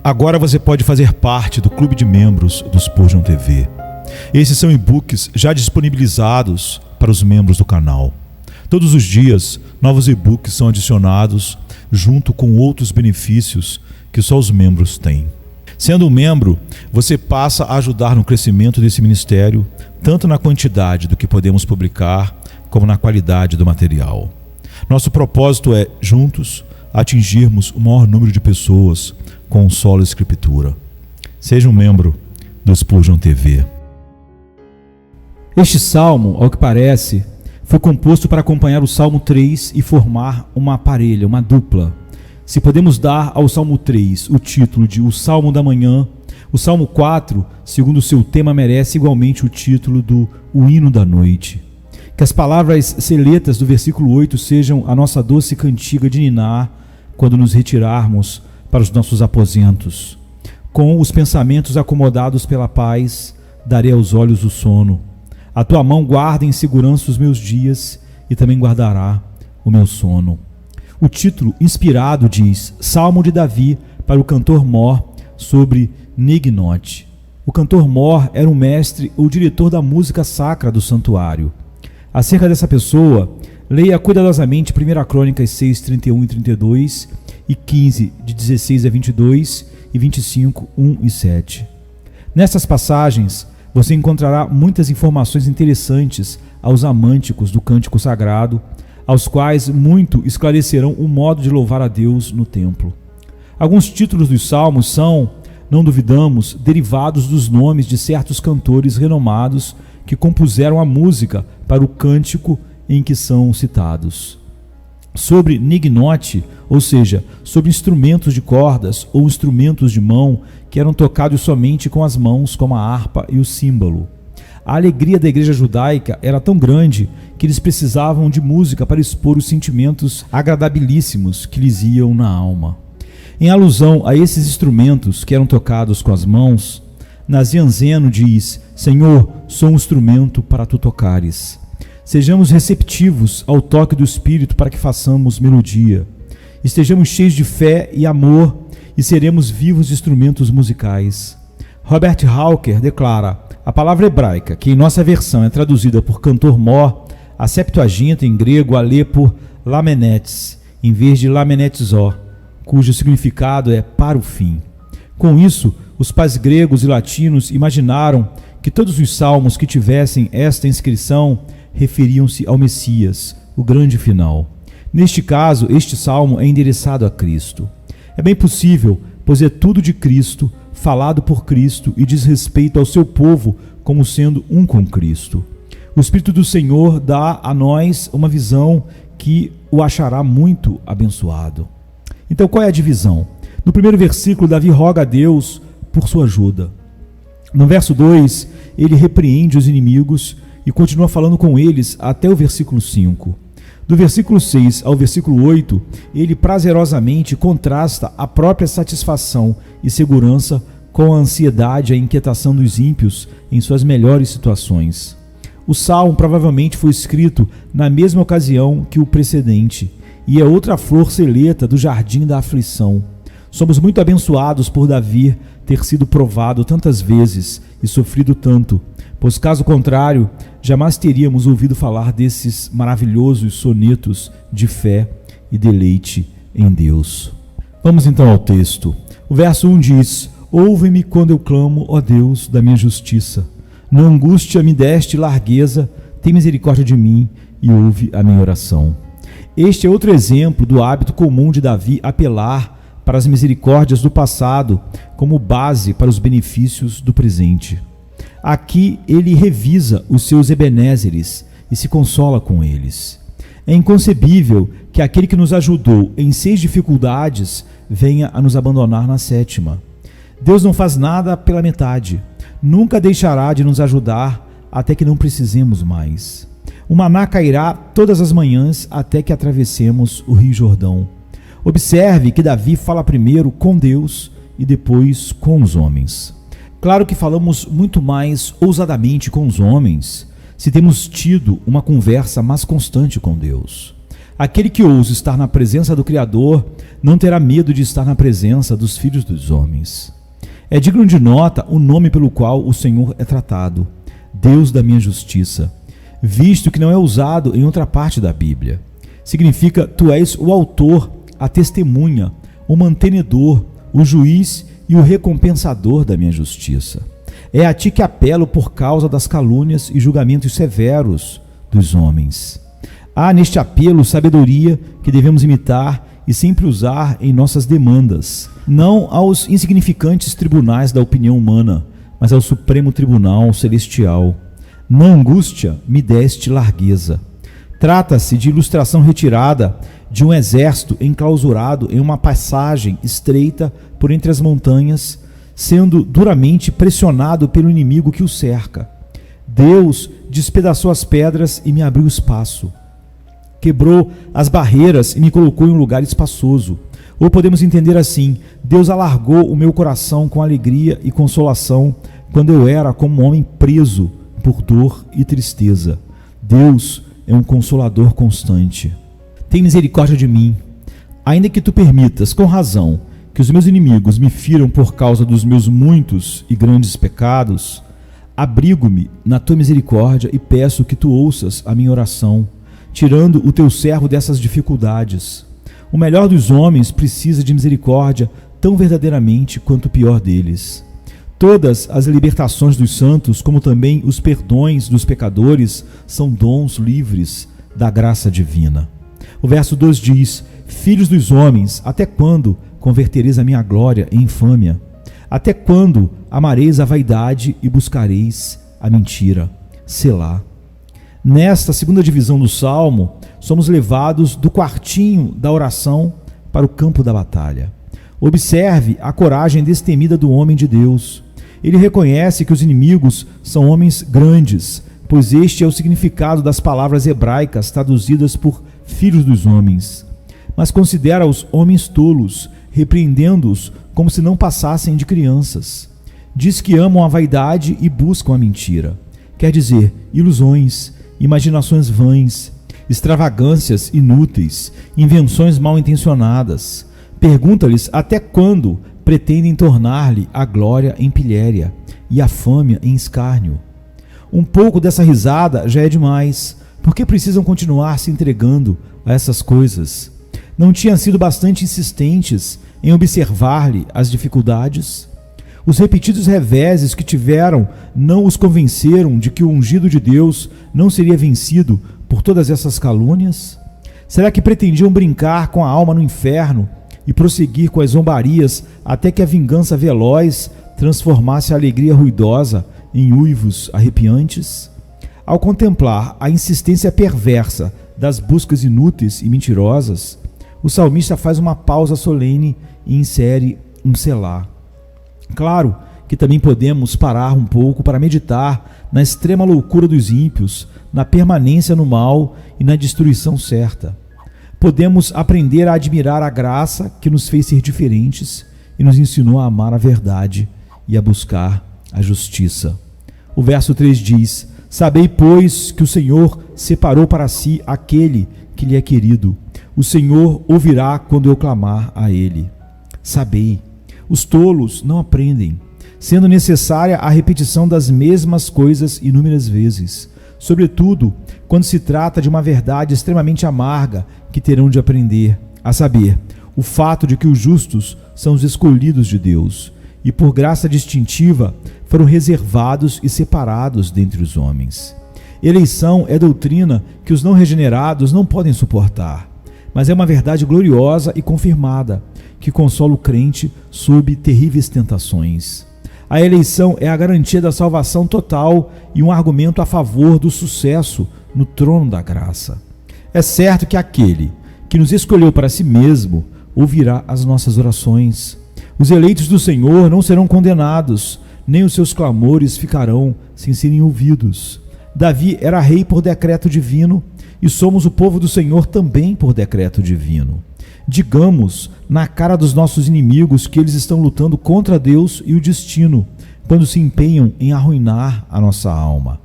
Agora você pode fazer parte do clube de membros do Spurgeon TV. Esses são e-books já disponibilizados para os membros do canal. Todos os dias, novos e-books são adicionados junto com outros benefícios que só os membros têm. Sendo um membro, você passa a ajudar no crescimento desse ministério, tanto na quantidade do que podemos publicar, como na qualidade do material. Nosso propósito é, juntos, atingirmos o maior número de pessoas com solo escritura. Seja um membro do Spurgeon TV. Este salmo, ao que parece, foi composto para acompanhar o Salmo 3 e formar uma parelha, uma dupla. Se podemos dar ao Salmo 3 o título de O Salmo da Manhã, o Salmo 4, segundo seu tema, merece igualmente o título do O Hino da Noite. Que as palavras seletas do versículo 8 sejam a nossa doce cantiga de ninar quando nos retirarmos para os nossos aposentos. Com os pensamentos acomodados pela paz, darei aos olhos o sono. A tua mão guarda em segurança os meus dias e também guardará o meu sono. O título inspirado diz Salmo de Davi para o cantor Mor sobre Neginote. O cantor Mor era um mestre ou diretor da música sacra do santuário. Acerca dessa pessoa, leia cuidadosamente 1 Crônicas 6, 31 e 32 e 15, de 16 a 22 e 25, 1 e 7. Nessas passagens, você encontrará muitas informações interessantes aos amânticos do cântico sagrado, aos quais muito esclarecerão o modo de louvar a Deus no templo. Alguns títulos dos salmos são, não duvidamos, derivados dos nomes de certos cantores renomados que compuseram a música para o cântico em que são citados. Sobre neginote, ou seja, sobre instrumentos de cordas ou instrumentos de mão que eram tocados somente com as mãos, como a harpa e o símbolo. A alegria da igreja judaica era tão grande que eles precisavam de música para expor os sentimentos agradabilíssimos que lhes iam na alma. Em alusão a esses instrumentos que eram tocados com as mãos, Nazianzeno diz: Senhor, sou um instrumento para tu tocares. Sejamos receptivos ao toque do Espírito para que façamos melodia. Estejamos cheios de fé e amor e seremos vivos instrumentos musicais. Robert Hawker declara: a palavra hebraica, que em nossa versão é traduzida por cantor Mor, a Septuaginta em grego a lê por lamenetes, em vez de lamenetzó, cujo significado é para o fim. Com isso, os pais gregos e latinos imaginaram que todos os salmos que tivessem esta inscrição referiam-se ao Messias, o grande final. Neste caso, este salmo é endereçado a Cristo. É bem possível, pois é tudo de Cristo, falado por Cristo e diz respeito ao seu povo como sendo um com Cristo. O Espírito do Senhor dá a nós uma visão que o achará muito abençoado. Então, qual é a divisão? No primeiro versículo, Davi roga a Deus por sua ajuda. No verso 2, ele repreende os inimigos e continua falando com eles até o versículo 5. Do versículo 6 ao versículo 8, ele prazerosamente contrasta a própria satisfação e segurança com a ansiedade e a inquietação dos ímpios em suas melhores situações. O salmo provavelmente foi escrito na mesma ocasião que o precedente e é outra flor seleta do jardim da aflição. Somos muito abençoados por Davi ter sido provado tantas vezes e sofrido tanto, pois caso contrário, jamais teríamos ouvido falar desses maravilhosos sonetos de fé e deleite em Deus. Vamos então ao texto. O verso 1 diz: Ouve-me quando eu clamo, ó Deus, da minha justiça. Na angústia me deste largueza, tem misericórdia de mim e ouve a minha oração. Este é outro exemplo do hábito comum de Davi apelar para as misericórdias do passado como base para os benefícios do presente. Aqui ele revisa os seus Ebenezeres e se consola com eles. É inconcebível que aquele que nos ajudou em 6 dificuldades venha a nos abandonar na 7ª. Deus não faz nada pela metade. Nunca deixará de nos ajudar até que não precisemos mais. O maná cairá todas as manhãs até que atravessemos o Rio Jordão. Observe que Davi fala primeiro com Deus e depois com os homens. Claro que falamos muito mais ousadamente com os homens se temos tido uma conversa mais constante com Deus. Aquele que ousa estar na presença do Criador não terá medo de estar na presença dos filhos dos homens. É digno de nota o nome pelo qual o Senhor é tratado, Deus da minha justiça, visto que não é usado em outra parte da Bíblia. Significa: tu és o autor, a testemunha, o mantenedor, o juiz e o recompensador da minha justiça. É a ti que apelo por causa das calúnias e julgamentos severos dos homens. Há neste apelo sabedoria que devemos imitar e sempre usar em nossas demandas, não aos insignificantes tribunais da opinião humana, mas ao Supremo Tribunal Celestial. Na angústia me deste largueza. Trata-se de ilustração retirada de um exército enclausurado em uma passagem estreita por entre as montanhas, sendo duramente pressionado pelo inimigo que o cerca. Deus despedaçou as pedras e me abriu espaço. Quebrou as barreiras e me colocou em um lugar espaçoso. Ou podemos entender assim: Deus alargou o meu coração com alegria e consolação quando eu era como um homem preso por dor e tristeza. Deus é um consolador constante. Tem misericórdia de mim, ainda que tu permitas, com razão, que os meus inimigos me firam por causa dos meus muitos e grandes pecados. Abrigo-me na tua misericórdia e peço que tu ouças a minha oração, tirando o teu servo dessas dificuldades. O melhor dos homens precisa de misericórdia tão verdadeiramente quanto o pior deles. Todas as libertações dos santos, como também os perdões dos pecadores, são dons livres da graça divina. O verso 2 diz: filhos dos homens, até quando convertereis a minha glória em infâmia? Até quando amareis a vaidade e buscareis a mentira? Selá. Nesta segunda divisão do Salmo, somos levados do quartinho da oração para o campo da batalha. Observe a coragem destemida do homem de Deus. Ele reconhece que os inimigos são homens grandes, pois este é o significado das palavras hebraicas traduzidas por filhos dos homens. Mas considera-os homens tolos, repreendendo-os como se não passassem de crianças. Diz que amam a vaidade e buscam a mentira. Quer dizer, ilusões, imaginações vãs, extravagâncias inúteis, invenções mal intencionadas. Pergunta-lhes até quando pretendem tornar-lhe a glória em pilhéria e a fama em escárnio. Um pouco dessa risada já é demais. Por que precisam continuar se entregando a essas coisas? Não tinham sido bastante insistentes em observar-lhe as dificuldades? Os repetidos reveses que tiveram não os convenceram de que o ungido de Deus não seria vencido por todas essas calúnias? Será que pretendiam brincar com a alma no inferno e prosseguir com as zombarias até que a vingança veloz transformasse a alegria ruidosa em uivos arrepiantes? Ao contemplar a insistência perversa das buscas inúteis e mentirosas, o salmista faz uma pausa solene e insere um selá. Claro que também podemos parar um pouco para meditar na extrema loucura dos ímpios, na permanência no mal e na destruição certa. Podemos aprender a admirar a graça que nos fez ser diferentes e nos ensinou a amar a verdade e a buscar a justiça. O verso 3 diz: sabei, pois, que o Senhor separou para si aquele que lhe é querido. O Senhor ouvirá quando eu clamar a ele. Sabei. Os tolos não aprendem, sendo necessária a repetição das mesmas coisas inúmeras vezes, sobretudo quando se trata de uma verdade extremamente amarga que terão de aprender, a saber, o fato de que os justos são os escolhidos de Deus e, por graça distintiva, foram reservados e separados dentre os homens. Eleição é doutrina que os não regenerados não podem suportar, mas é uma verdade gloriosa e confirmada, que consola o crente sob terríveis tentações. A eleição é a garantia da salvação total e um argumento a favor do sucesso no trono da graça. É certo que aquele que nos escolheu para si mesmo ouvirá as nossas orações. Os eleitos do Senhor não serão condenados, nem os seus clamores ficarão sem serem ouvidos. Davi era rei por decreto divino e somos o povo do Senhor também por decreto divino. Digamos na cara dos nossos inimigos que eles estão lutando contra Deus e o destino, quando se empenham em arruinar a nossa alma.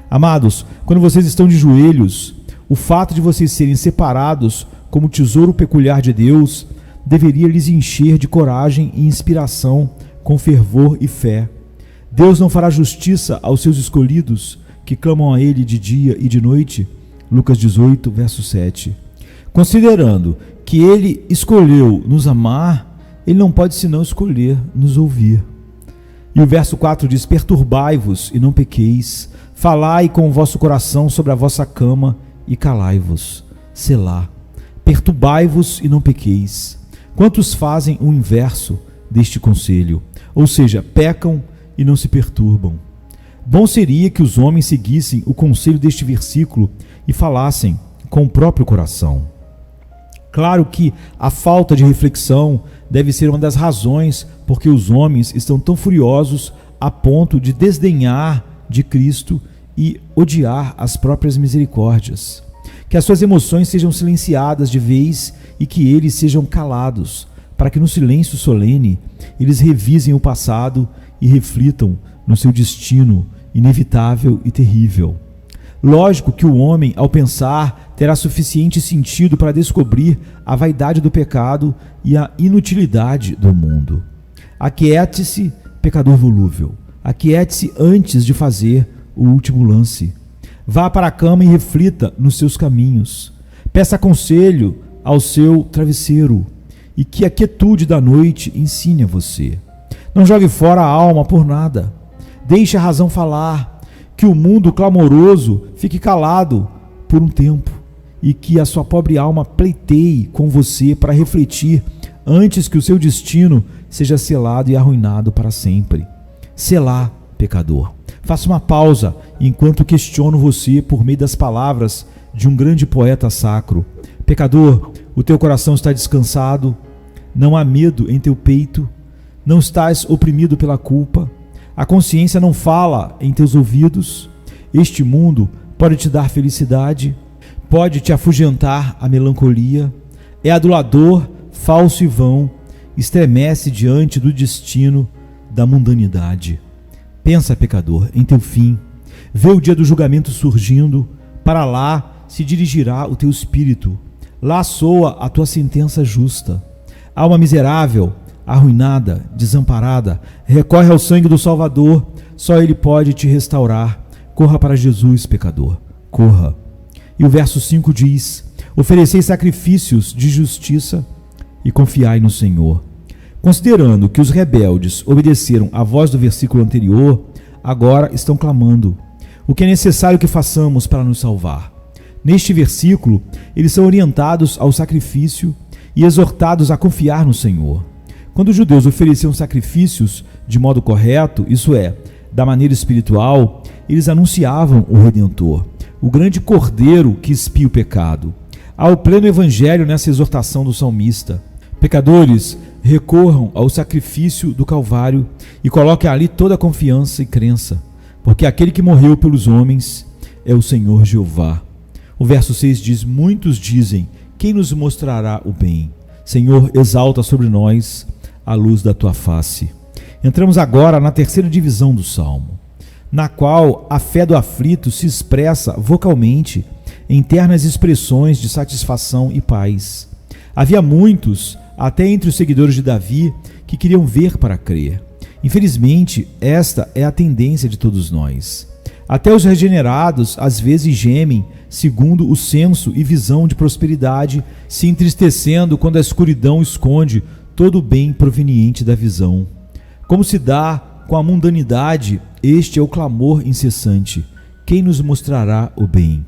Amados, quando vocês estão de joelhos, o fato de vocês serem separados como tesouro peculiar de Deus deveria lhes encher de coragem e inspiração com fervor e fé. Deus não fará justiça aos seus escolhidos, que clamam a Ele de dia e de noite? Lucas 18, verso 7. Considerando que Ele escolheu nos amar, Ele não pode senão escolher nos ouvir. E o verso 4 diz: perturbai-vos e não pequeis, falai com o vosso coração sobre a vossa cama e calai-vos. Selá. Perturbai-vos e não pequeis. Quantos fazem o inverso deste conselho? Ou seja, pecam e não se perturbam. Bom seria que os homens seguissem o conselho deste versículo e falassem com o próprio coração. Claro que a falta de reflexão deve ser uma das razões porque os homens estão tão furiosos a ponto de desdenhar de Cristo e odiar as próprias misericórdias. Que as suas emoções sejam silenciadas de vez e que eles sejam calados, para que no silêncio solene eles revisem o passado e reflitam no seu destino inevitável e terrível. Lógico que o homem, ao pensar, terá suficiente sentido para descobrir a vaidade do pecado e a inutilidade do mundo. Aquiete-se, pecador volúvel. Aquiete-se antes de fazer o último lance. Vá para a cama e reflita nos seus caminhos. Peça conselho ao seu travesseiro e que a quietude da noite ensine a você. Não jogue fora a alma por nada. Deixe a razão falar. Que o mundo clamoroso fique calado por um tempo e que a sua pobre alma pleiteie com você para refletir antes que o seu destino seja selado e arruinado para sempre. Selá, pecador. Faça uma pausa enquanto questiono você por meio das palavras de um grande poeta sacro. Pecador, o teu coração está descansado, não há medo em teu peito, não estás oprimido pela culpa, a consciência não fala em teus ouvidos. Este mundo pode te dar felicidade, pode te afugentar a melancolia, é adulador, falso e vão, estremece diante do destino da mundanidade. Pensa, pecador, em teu fim, vê o dia do julgamento surgindo, para lá se dirigirá o teu espírito, lá soa a tua sentença justa. Alma miserável, arruinada, desamparada, recorre ao sangue do Salvador, só Ele pode te restaurar. Corra para Jesus, pecador, corra. E o verso 5 diz: oferecei sacrifícios de justiça e confiai no Senhor. Considerando que os rebeldes obedeceram à voz do versículo anterior, agora estão clamando: o que é necessário que façamos para nos salvar? Neste versículo, eles são orientados ao sacrifício e exortados a confiar no Senhor. Quando os judeus ofereciam sacrifícios de modo correto, isso é, da maneira espiritual, eles anunciavam o Redentor, o grande Cordeiro que expia o pecado. Há o pleno evangelho nessa exortação do salmista. Pecadores, recorram ao sacrifício do Calvário e coloquem ali toda a confiança e crença, porque aquele que morreu pelos homens é o Senhor Jeová. O verso 6 diz: muitos dizem, quem nos mostrará o bem? Senhor, exalta sobre nós a luz da tua face. Entramos agora na terceira divisão do Salmo, na qual a fé do aflito se expressa vocalmente em ternas expressões de satisfação e paz. Havia muitos, até entre os seguidores de Davi, que queriam ver para crer. Infelizmente, esta é a tendência de todos nós. Até os regenerados às vezes gemem segundo o senso e visão de prosperidade, se entristecendo quando a escuridão esconde todo o bem proveniente da visão. Como se dá com a mundanidade, este é o clamor incessante: quem nos mostrará o bem?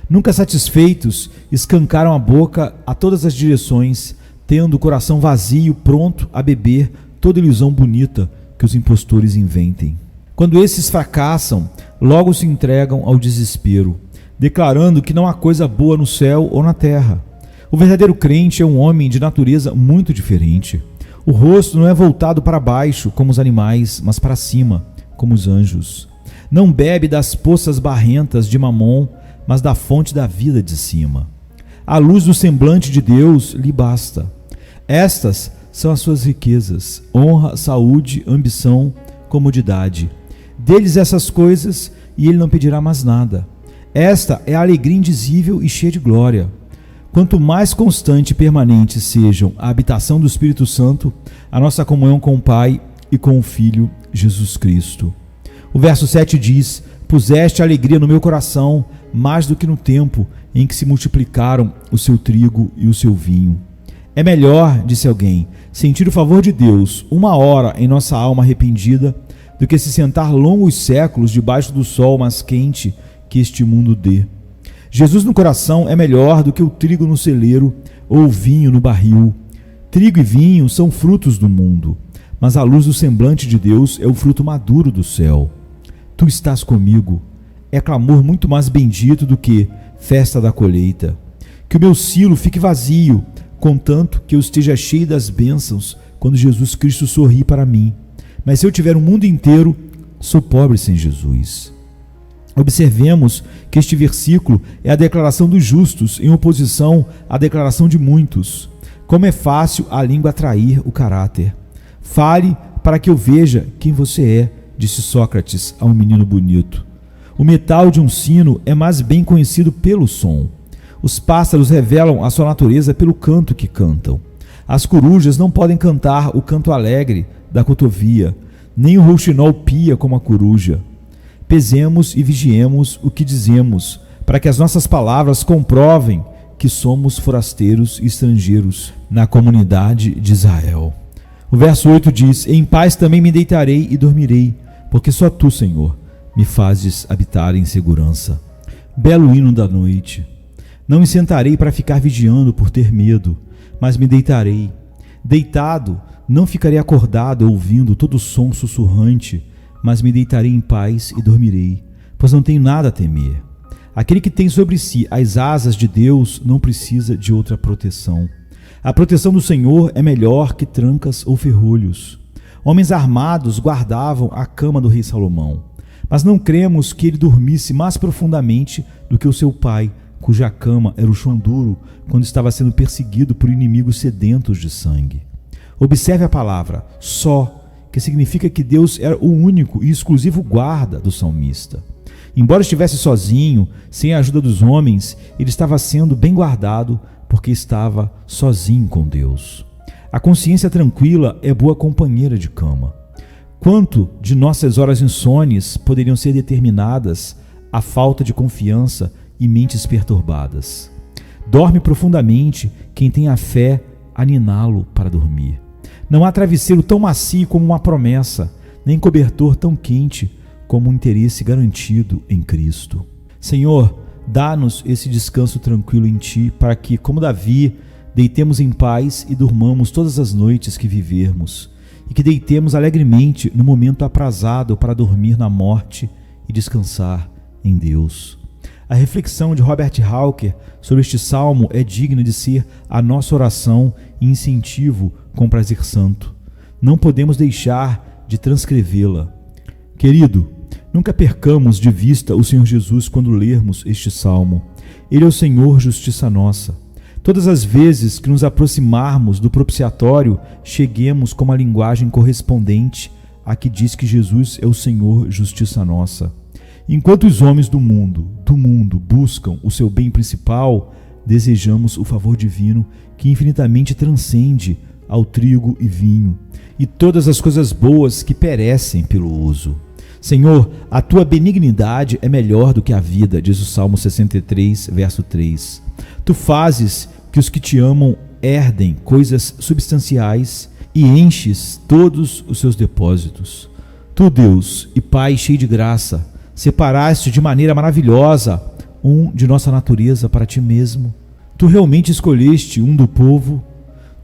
Nunca satisfeitos, escancaram a boca a todas as direções, tendo o coração vazio, pronto a beber toda ilusão bonita que os impostores inventem. Quando esses fracassam, logo se entregam ao desespero, declarando que não há coisa boa no céu ou na terra. O verdadeiro crente é um homem de natureza muito diferente. O rosto não é voltado para baixo, como os animais, mas para cima, como os anjos. Não bebe das poças barrentas de Mamon, mas da fonte da vida de cima. A luz do semblante de Deus lhe basta. Estas são as suas riquezas: honra, saúde, ambição, comodidade. Deles essas coisas, e ele não pedirá mais nada. Esta é a alegria indizível e cheia de glória. Quanto mais constante e permanente sejam a habitação do Espírito Santo, a nossa comunhão com o Pai e com o Filho Jesus Cristo. O verso 7 diz: puseste alegria no meu coração, mais do que no tempo em que se multiplicaram o seu trigo e o seu vinho. É melhor, disse alguém, sentir o favor de Deus 1 hora em nossa alma arrependida, do que se sentar longos séculos debaixo do sol mais quente que este mundo dê. Jesus no coração é melhor do que o trigo no celeiro ou o vinho no barril. Trigo e vinho são frutos do mundo, mas a luz do semblante de Deus é o fruto maduro do céu. Tu estás comigo, é clamor muito mais bendito do que festa da colheita. Que o meu silo fique vazio, contanto que eu esteja cheio das bênçãos quando Jesus Cristo sorri para mim. Mas se eu tiver o mundo inteiro, sou pobre sem Jesus. Observemos que este versículo é a declaração dos justos em oposição à declaração de muitos. Como é fácil a língua atrair o caráter. Fale para que eu veja quem você é, disse Sócrates a um menino bonito. O metal de um sino é mais bem conhecido pelo som. Os pássaros revelam a sua natureza pelo canto que cantam. As corujas não podem cantar o canto alegre da cotovia, nem o rouxinol pia como a coruja. Pesemos e vigiemos o que dizemos, para que as nossas palavras comprovem que somos forasteiros e estrangeiros na comunidade de Israel. O verso 8 diz: em paz também me deitarei e dormirei, porque só tu, Senhor, me fazes habitar em segurança. Belo hino da noite. Não me sentarei para ficar vigiando por ter medo, mas me deitarei. Deitado, não ficarei acordado ouvindo todo som sussurrante, mas me deitarei em paz e dormirei, pois não tenho nada a temer. Aquele que tem sobre si as asas de Deus não precisa de outra proteção. A proteção do Senhor é melhor que trancas ou ferrolhos. Homens armados guardavam a cama do rei Salomão, mas não cremos que ele dormisse mais profundamente do que o seu pai, cuja cama era o chão duro quando estava sendo perseguido por inimigos sedentos de sangue. Observe a palavra só, que significa que Deus era o único e exclusivo guarda do salmista. Embora estivesse sozinho, sem a ajuda dos homens, ele estava sendo bem guardado porque estava sozinho com Deus. A consciência tranquila é boa companheira de cama. Quanto de nossas horas insones poderiam ser determinadas à falta de confiança e mentes perturbadas? Dorme profundamente quem tem a fé a niná-lo para dormir. Não há travesseiro tão macio como uma promessa, nem cobertor tão quente como um interesse garantido em Cristo. Senhor, dá-nos esse descanso tranquilo em Ti, para que, como Davi, deitemos em paz e durmamos todas as noites que vivermos, e que deitemos alegremente no momento aprazado para dormir na morte e descansar em Deus. A reflexão de Robert Hawker sobre este salmo é digna de ser a nossa oração e incentivo com prazer santo. Não podemos deixar de transcrevê-la. Querido, nunca percamos de vista o Senhor Jesus quando lermos este salmo. Ele é o Senhor, justiça nossa. Todas as vezes que nos aproximarmos do propiciatório, cheguemos com uma linguagem correspondente à que diz que Jesus é o Senhor, justiça nossa. Enquanto os homens do mundo buscam o seu bem principal, desejamos o favor divino que infinitamente transcende ao trigo e vinho e todas as coisas boas que perecem pelo uso. Senhor, a tua benignidade é melhor do que a vida, diz o Salmo 63, verso 3. Tu fazes que os que te amam herdem coisas substanciais e enches todos os seus depósitos. Tu, Deus e Pai cheio de graça, separaste de maneira maravilhosa um de nossa natureza para ti mesmo. Tu realmente escolheste um do povo.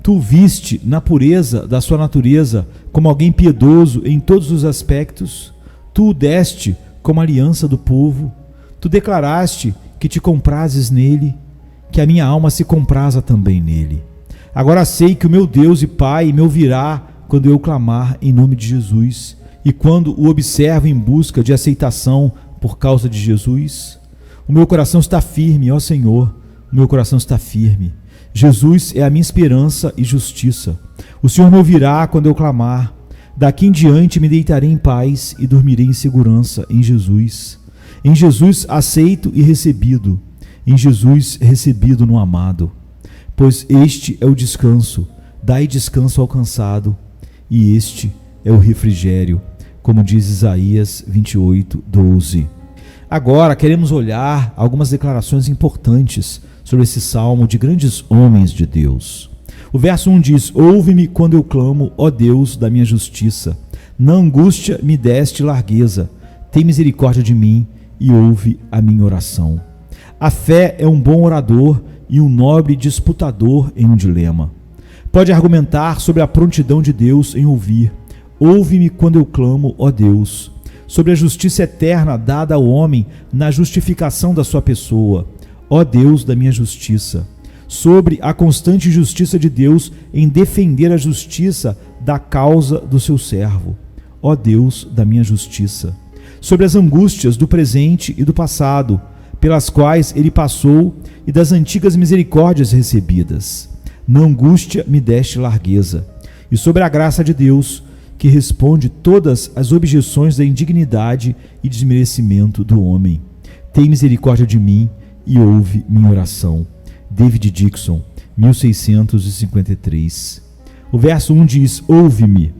Tu o viste na pureza da sua natureza como alguém piedoso em todos os aspectos. Tu o deste como aliança do povo. Tu declaraste que te comprases nele, que a minha alma se compraza também nele. Agora sei que o meu Deus e Pai me ouvirá quando eu clamar em nome de Jesus, e quando o observo em busca de aceitação por causa de Jesus. O meu coração está firme, ó Senhor, o meu coração está firme. Jesus é a minha esperança e justiça. O Senhor me ouvirá quando eu clamar. Daqui em diante me deitarei em paz e dormirei em segurança em Jesus. Em Jesus aceito e recebido, em Jesus recebido no amado. Pois este é o descanso, dai descanso ao cansado, e este é o refrigério, como diz Isaías 28:12. Agora queremos olhar algumas declarações importantes sobre esse salmo de grandes homens de Deus. O verso 1 diz: ouve-me quando eu clamo, ó Deus da minha justiça. Na angústia me deste largueza. Tem misericórdia de mim e ouve a minha oração. A fé é um bom orador e um nobre disputador em um dilema. Pode argumentar sobre a prontidão de Deus em ouvir. Ouve-me quando eu clamo, ó Deus. Sobre a justiça eterna dada ao homem na justificação da sua pessoa, ó Deus da minha justiça. Sobre a constante justiça de Deus em defender a justiça da causa do seu servo, ó Deus da minha justiça. Sobre as angústias do presente e do passado, pelas quais ele passou, e das antigas misericórdias recebidas. Na angústia me deste largueza. E sobre a graça de Deus, que responde todas as objeções da indignidade e desmerecimento do homem. Tem misericórdia de mim e ouve minha oração. David Dixon, 1653. O verso 1 diz: ouve-me.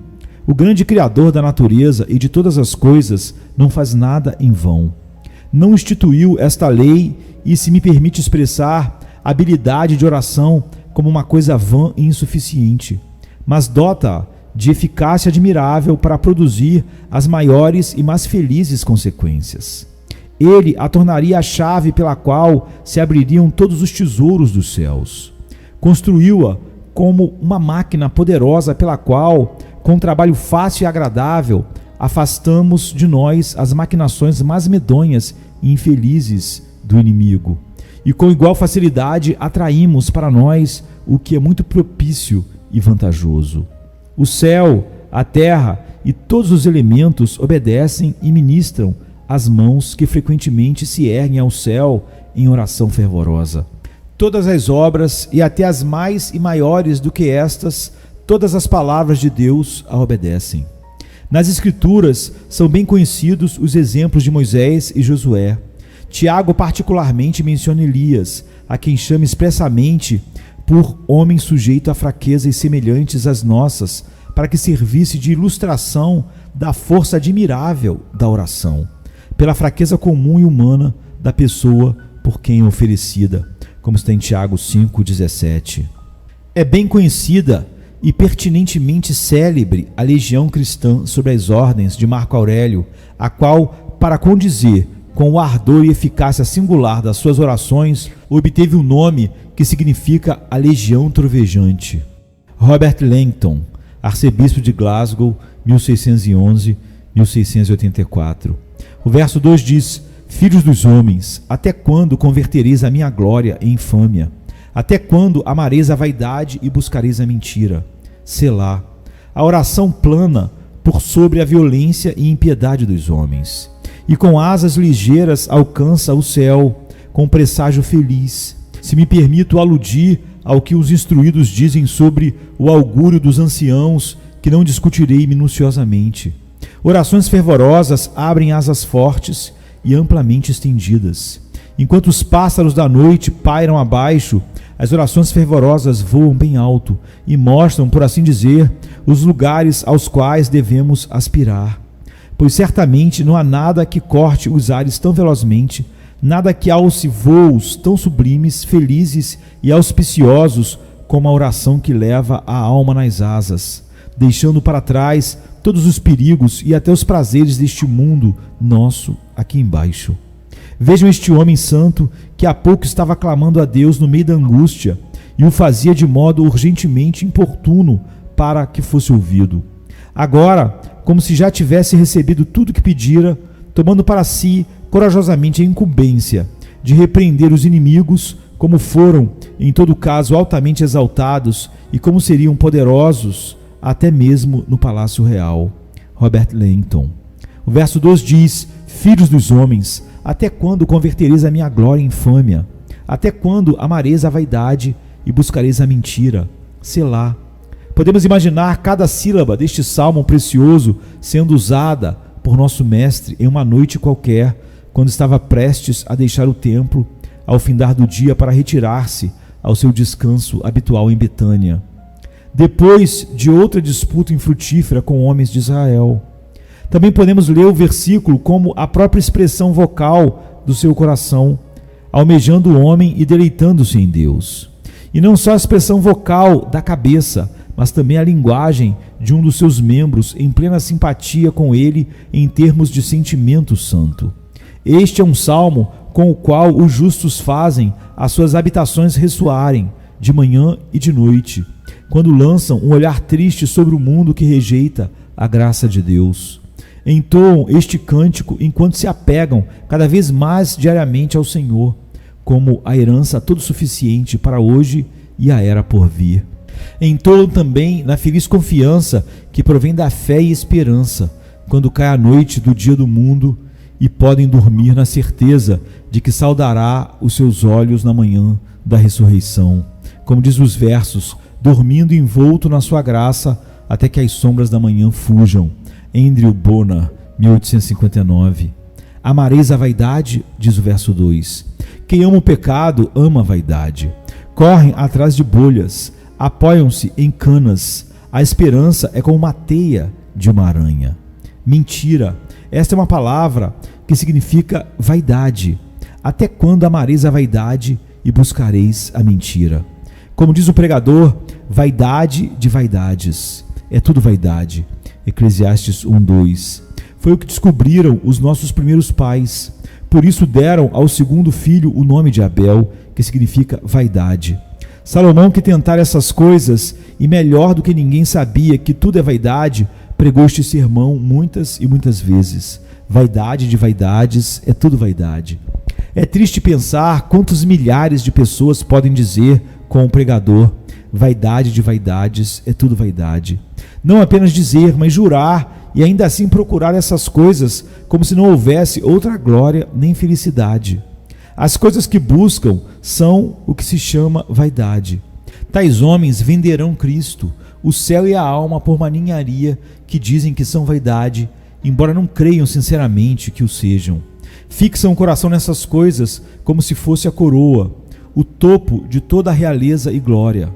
O grande Criador da natureza e de todas as coisas não faz nada em vão. Não instituiu esta lei e, se me permite expressar, a habilidade de oração como uma coisa vã e insuficiente, mas dota-a de eficácia admirável para produzir as maiores e mais felizes consequências. Ele a tornaria a chave pela qual se abririam todos os tesouros dos céus. Construiu-a como uma máquina poderosa pela qual, com um trabalho fácil e agradável, afastamos de nós as maquinações mais medonhas e infelizes do inimigo. E com igual facilidade atraímos para nós o que é muito propício e vantajoso. O céu, a terra e todos os elementos obedecem e ministram as mãos que frequentemente se erguem ao céu em oração fervorosa. Todas as obras, e até as mais e maiores do que estas, todas as palavras de Deus a obedecem. Nas Escrituras são bem conhecidos os exemplos de Moisés e Josué. Tiago particularmente menciona Elias, a quem chama expressamente por homem sujeito a fraquezas semelhantes às nossas, para que servisse de ilustração da força admirável da oração, pela fraqueza comum e humana da pessoa por quem é oferecida, como está em Tiago 5,17. É bem conhecida e pertinentemente célebre a legião cristã sob as ordens de Marco Aurélio, a qual, para condizer com o ardor e eficácia singular das suas orações, obteve um nome que significa a Legião Trovejante. Robert Langton, arcebispo de Glasgow, 1611-1684. O verso 2 diz: filhos dos homens, até quando convertereis a minha glória em infâmia? Até quando amareis a vaidade e buscareis a mentira? Selá. A oração plana por sobre a violência e impiedade dos homens, e com asas ligeiras alcança o céu, com presságio feliz. Se me permito aludir ao que os instruídos dizem sobre o augúrio dos anciãos, que não discutirei minuciosamente. Orações fervorosas abrem asas fortes e amplamente estendidas. Enquanto os pássaros da noite pairam abaixo, as orações fervorosas voam bem alto e mostram, por assim dizer, os lugares aos quais devemos aspirar. Pois certamente não há nada que corte os ares tão velozmente, nada que alce voos tão sublimes, felizes e auspiciosos como a oração que leva a alma nas asas, deixando para trás todos os perigos e até os prazeres deste mundo nosso aqui embaixo. Vejam este homem santo que há pouco estava clamando a Deus no meio da angústia e o fazia de modo urgentemente importuno para que fosse ouvido. Agora, como se já tivesse recebido tudo que pedira, tomando para si corajosamente a incumbência de repreender os inimigos, como foram, em todo caso, altamente exaltados e como seriam poderosos até mesmo no palácio real. Robert Langton. O verso 2 diz: filhos dos homens, até quando convertereis a minha glória em infâmia? Até quando amareis a vaidade e buscareis a mentira? Selá. Podemos imaginar cada sílaba deste salmo precioso sendo usada por nosso mestre em uma noite qualquer, quando estava prestes a deixar o templo, ao findar do dia, para retirar-se ao seu descanso habitual em Betânia, depois de outra disputa infrutífera com homens de Israel. Também podemos ler o versículo como a própria expressão vocal do seu coração, almejando o homem e deleitando-se em Deus. E não só a expressão vocal da cabeça, mas também a linguagem de um dos seus membros em plena simpatia com ele em termos de sentimento santo. Este é um salmo com o qual os justos fazem as suas habitações ressoarem de manhã e de noite, quando lançam um olhar triste sobre o mundo que rejeita a graça de Deus. Entoam este cântico enquanto se apegam cada vez mais diariamente ao Senhor, como a herança todo suficiente para hoje e a era por vir. Entoam também na feliz confiança que provém da fé e esperança, quando cai a noite do dia do mundo, e podem dormir na certeza de que saudará os seus olhos na manhã da ressurreição. Como diz os versos, dormindo envolto na sua graça até que as sombras da manhã fujam. Andrew Bonar, 1859. Amareis a vaidade, diz o verso 2. Quem ama o pecado, ama a vaidade. Correm atrás de bolhas, apoiam-se em canas. A esperança é como uma teia de uma aranha. Mentira. Esta é uma palavra que significa vaidade. Até quando amareis a vaidade e buscareis a mentira? Como diz o pregador, vaidade de vaidades. É tudo vaidade. Eclesiastes 1:2. Foi o que descobriram os nossos primeiros pais. Por isso deram ao segundo filho o nome de Abel, que significa vaidade. Salomão, que tentara essas coisas e melhor do que ninguém sabia que tudo é vaidade, pregou este sermão muitas e muitas vezes. Vaidade de vaidades é tudo vaidade. É triste pensar quantos milhares de pessoas podem dizer com o pregador: vaidade de vaidades é tudo vaidade. Não apenas dizer, mas jurar e ainda assim procurar essas coisas como se não houvesse outra glória nem felicidade. As coisas que buscam são o que se chama vaidade. Tais homens venderão Cristo, o céu e a alma por uma ninharia que dizem que são vaidade, embora não creiam sinceramente que o sejam. Fixam o coração nessas coisas como se fosse a coroa, o topo de toda a realeza e glória.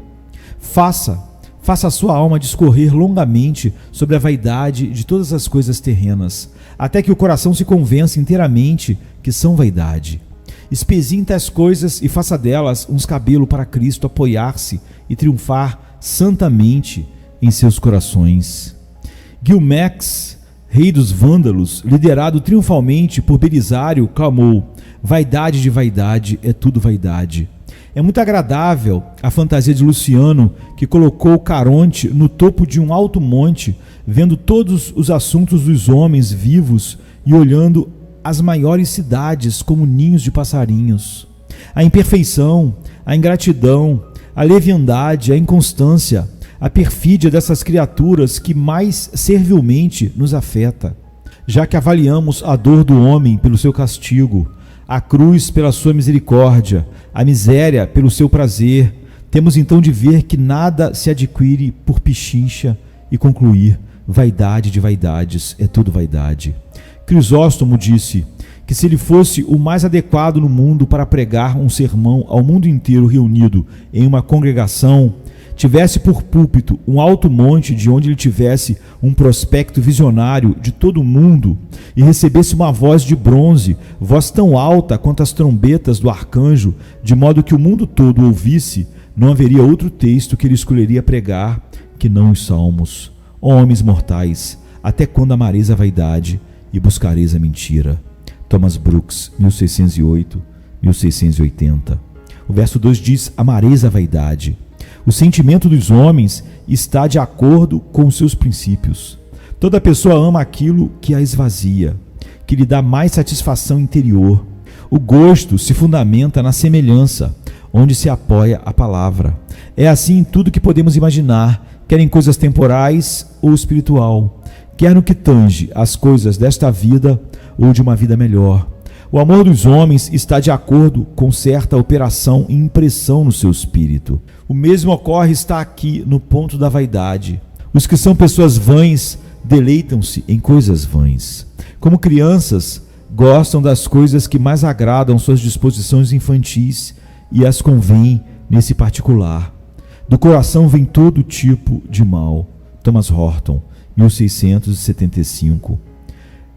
Faça a sua alma discorrer longamente sobre a vaidade de todas as coisas terrenas, até que o coração se convença inteiramente que são vaidade. Espezinhe tais coisas e faça delas uns cabelos para Cristo apoiar-se e triunfar santamente em seus corações. Gilmax, rei dos vândalos, liderado triunfalmente por Belisário, clamou: vaidade de vaidade é tudo vaidade. É muito agradável a fantasia de Luciano, que colocou Caronte no topo de um alto monte, vendo todos os assuntos dos homens vivos e olhando as maiores cidades como ninhos de passarinhos. A imperfeição, a ingratidão, a leviandade, a inconstância, a perfídia dessas criaturas que mais servilmente nos afeta, já que avaliamos a dor do homem pelo seu castigo, a cruz pela sua misericórdia, a miséria pelo seu prazer, temos então de ver que nada se adquire por pichincha e concluir: vaidade de vaidades é tudo vaidade. Crisóstomo disse que se ele fosse o mais adequado no mundo para pregar um sermão ao mundo inteiro reunido em uma congregação, tivesse por púlpito um alto monte de onde ele tivesse um prospecto visionário de todo o mundo e recebesse uma voz de bronze, voz tão alta quanto as trombetas do arcanjo, de modo que o mundo todo ouvisse, não haveria outro texto que ele escolheria pregar que não os salmos. Ó homens mortais, até quando amareis a vaidade e buscareis a mentira? Thomas Brooks, 1608, 1680. O verso 2 diz: amareis a vaidade. O sentimento dos homens está de acordo com os seus princípios. Toda pessoa ama aquilo que a esvazia, que lhe dá mais satisfação interior. O gosto se fundamenta na semelhança, onde se apoia a palavra. É assim em tudo que podemos imaginar, quer em coisas temporais ou espiritual, quer no que tange as coisas desta vida ou de uma vida melhor. O amor dos homens está de acordo com certa operação e impressão no seu espírito. O mesmo ocorre está aqui no ponto da vaidade. Os que são pessoas vãs deleitam-se em coisas vãs. Como crianças, gostam das coisas que mais agradam suas disposições infantis e as convém nesse particular. Do coração vem todo tipo de mal. Thomas Horton, 1675.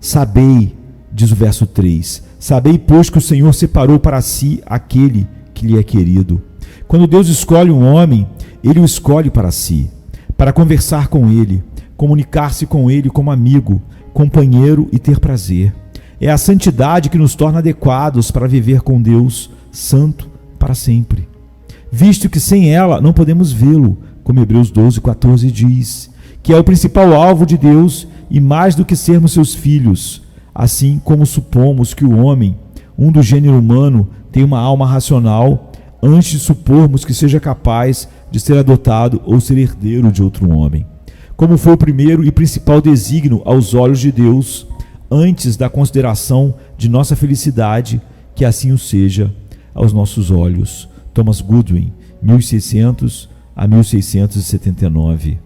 Sabei, diz o verso 3, sabei, pois, que o Senhor separou para si aquele que lhe é querido. Quando Deus escolhe um homem, ele o escolhe para si, para conversar com ele, comunicar-se com ele como amigo, companheiro e ter prazer. É a santidade que nos torna adequados para viver com Deus, santo para sempre. Visto que sem ela não podemos vê-lo, como Hebreus 12:14 diz, que é o principal alvo de Deus e mais do que sermos seus filhos, assim como supomos que o homem, um do gênero humano, tem uma alma racional, antes de supormos que seja capaz de ser adotado ou ser herdeiro de outro homem. Como foi o primeiro e principal desígnio aos olhos de Deus, antes da consideração de nossa felicidade, que assim o seja aos nossos olhos. Thomas Goodwin, 1600 a 1679.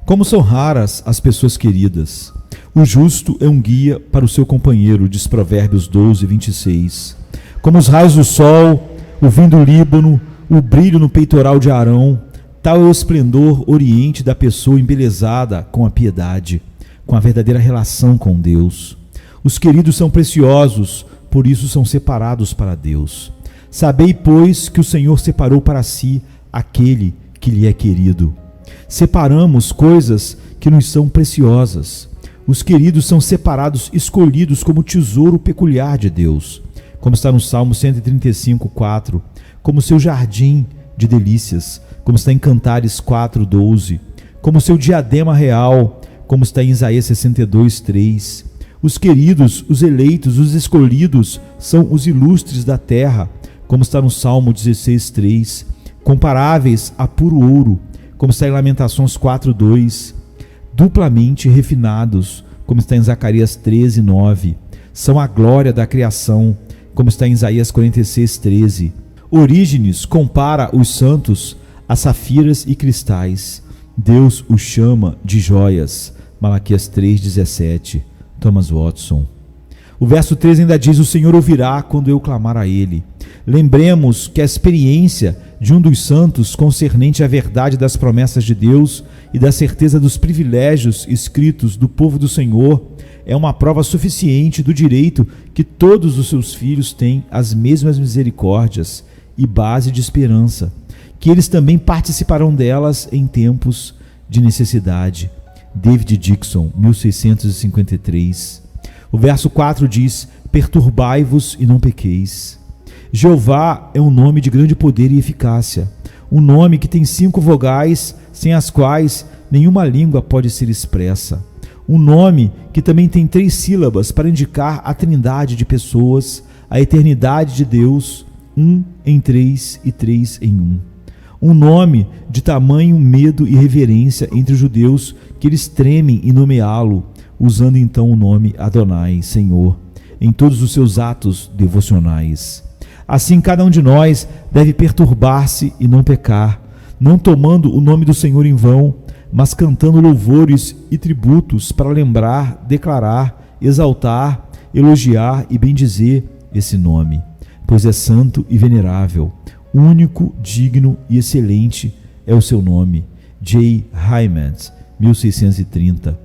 Como são raras as pessoas queridas. O justo é um guia para o seu companheiro, diz Provérbios 12:26. Como os raios do sol, o vinho do Líbano, o brilho no peitoral de Arão, tal é o esplendor oriente da pessoa embelezada com a piedade, com a verdadeira relação com Deus. Os queridos são preciosos, por isso são separados para Deus. Sabei, pois, que o Senhor separou para si aquele que lhe é querido. Separamos coisas que nos são preciosas. Os queridos são separados, escolhidos como tesouro peculiar de Deus, como está no Salmo 135:4, como seu jardim de delícias, como está em Cantares 4:12, como seu diadema real, como está em Isaías 62:3. Os queridos, os eleitos, os escolhidos são os ilustres da terra, como está no Salmo 16:3, comparáveis a puro ouro, como está em Lamentações 4:2, duplamente refinados, como está em Zacarias 13:9, são a glória da criação, como está em Isaías 46:13. Orígenes compara os santos a safiras e cristais. Deus os chama de joias. Malaquias 3:17. Thomas Watson. O verso 3 ainda diz: o Senhor ouvirá quando eu clamar a Ele. Lembremos que a experiência de um dos santos concernente à verdade das promessas de Deus e da certeza dos privilégios escritos do povo do Senhor é uma prova suficiente do direito que todos os seus filhos têm às mesmas misericórdias e base de esperança, que eles também participarão delas em tempos de necessidade. David Dixon, 1653. O verso 4 diz: perturbai-vos e não pequeis. Jeová é um nome de grande poder e eficácia, um nome que tem 5 vogais, sem as quais nenhuma língua pode ser expressa. Um nome que também tem 3 sílabas para indicar a trindade de pessoas, a eternidade de Deus, 1 em 3 e 3 em 1. Um nome de tamanho medo e reverência entre os judeus, que eles tremem em nomeá-lo, usando então o nome Adonai, Senhor, em todos os seus atos devocionais. Assim, cada um de nós deve perturbar-se e não pecar, não tomando o nome do Senhor em vão, mas cantando louvores e tributos para lembrar, declarar, exaltar, elogiar e bendizer esse nome, pois é santo e venerável, único, digno e excelente é o seu nome. J. Hyman, 1630.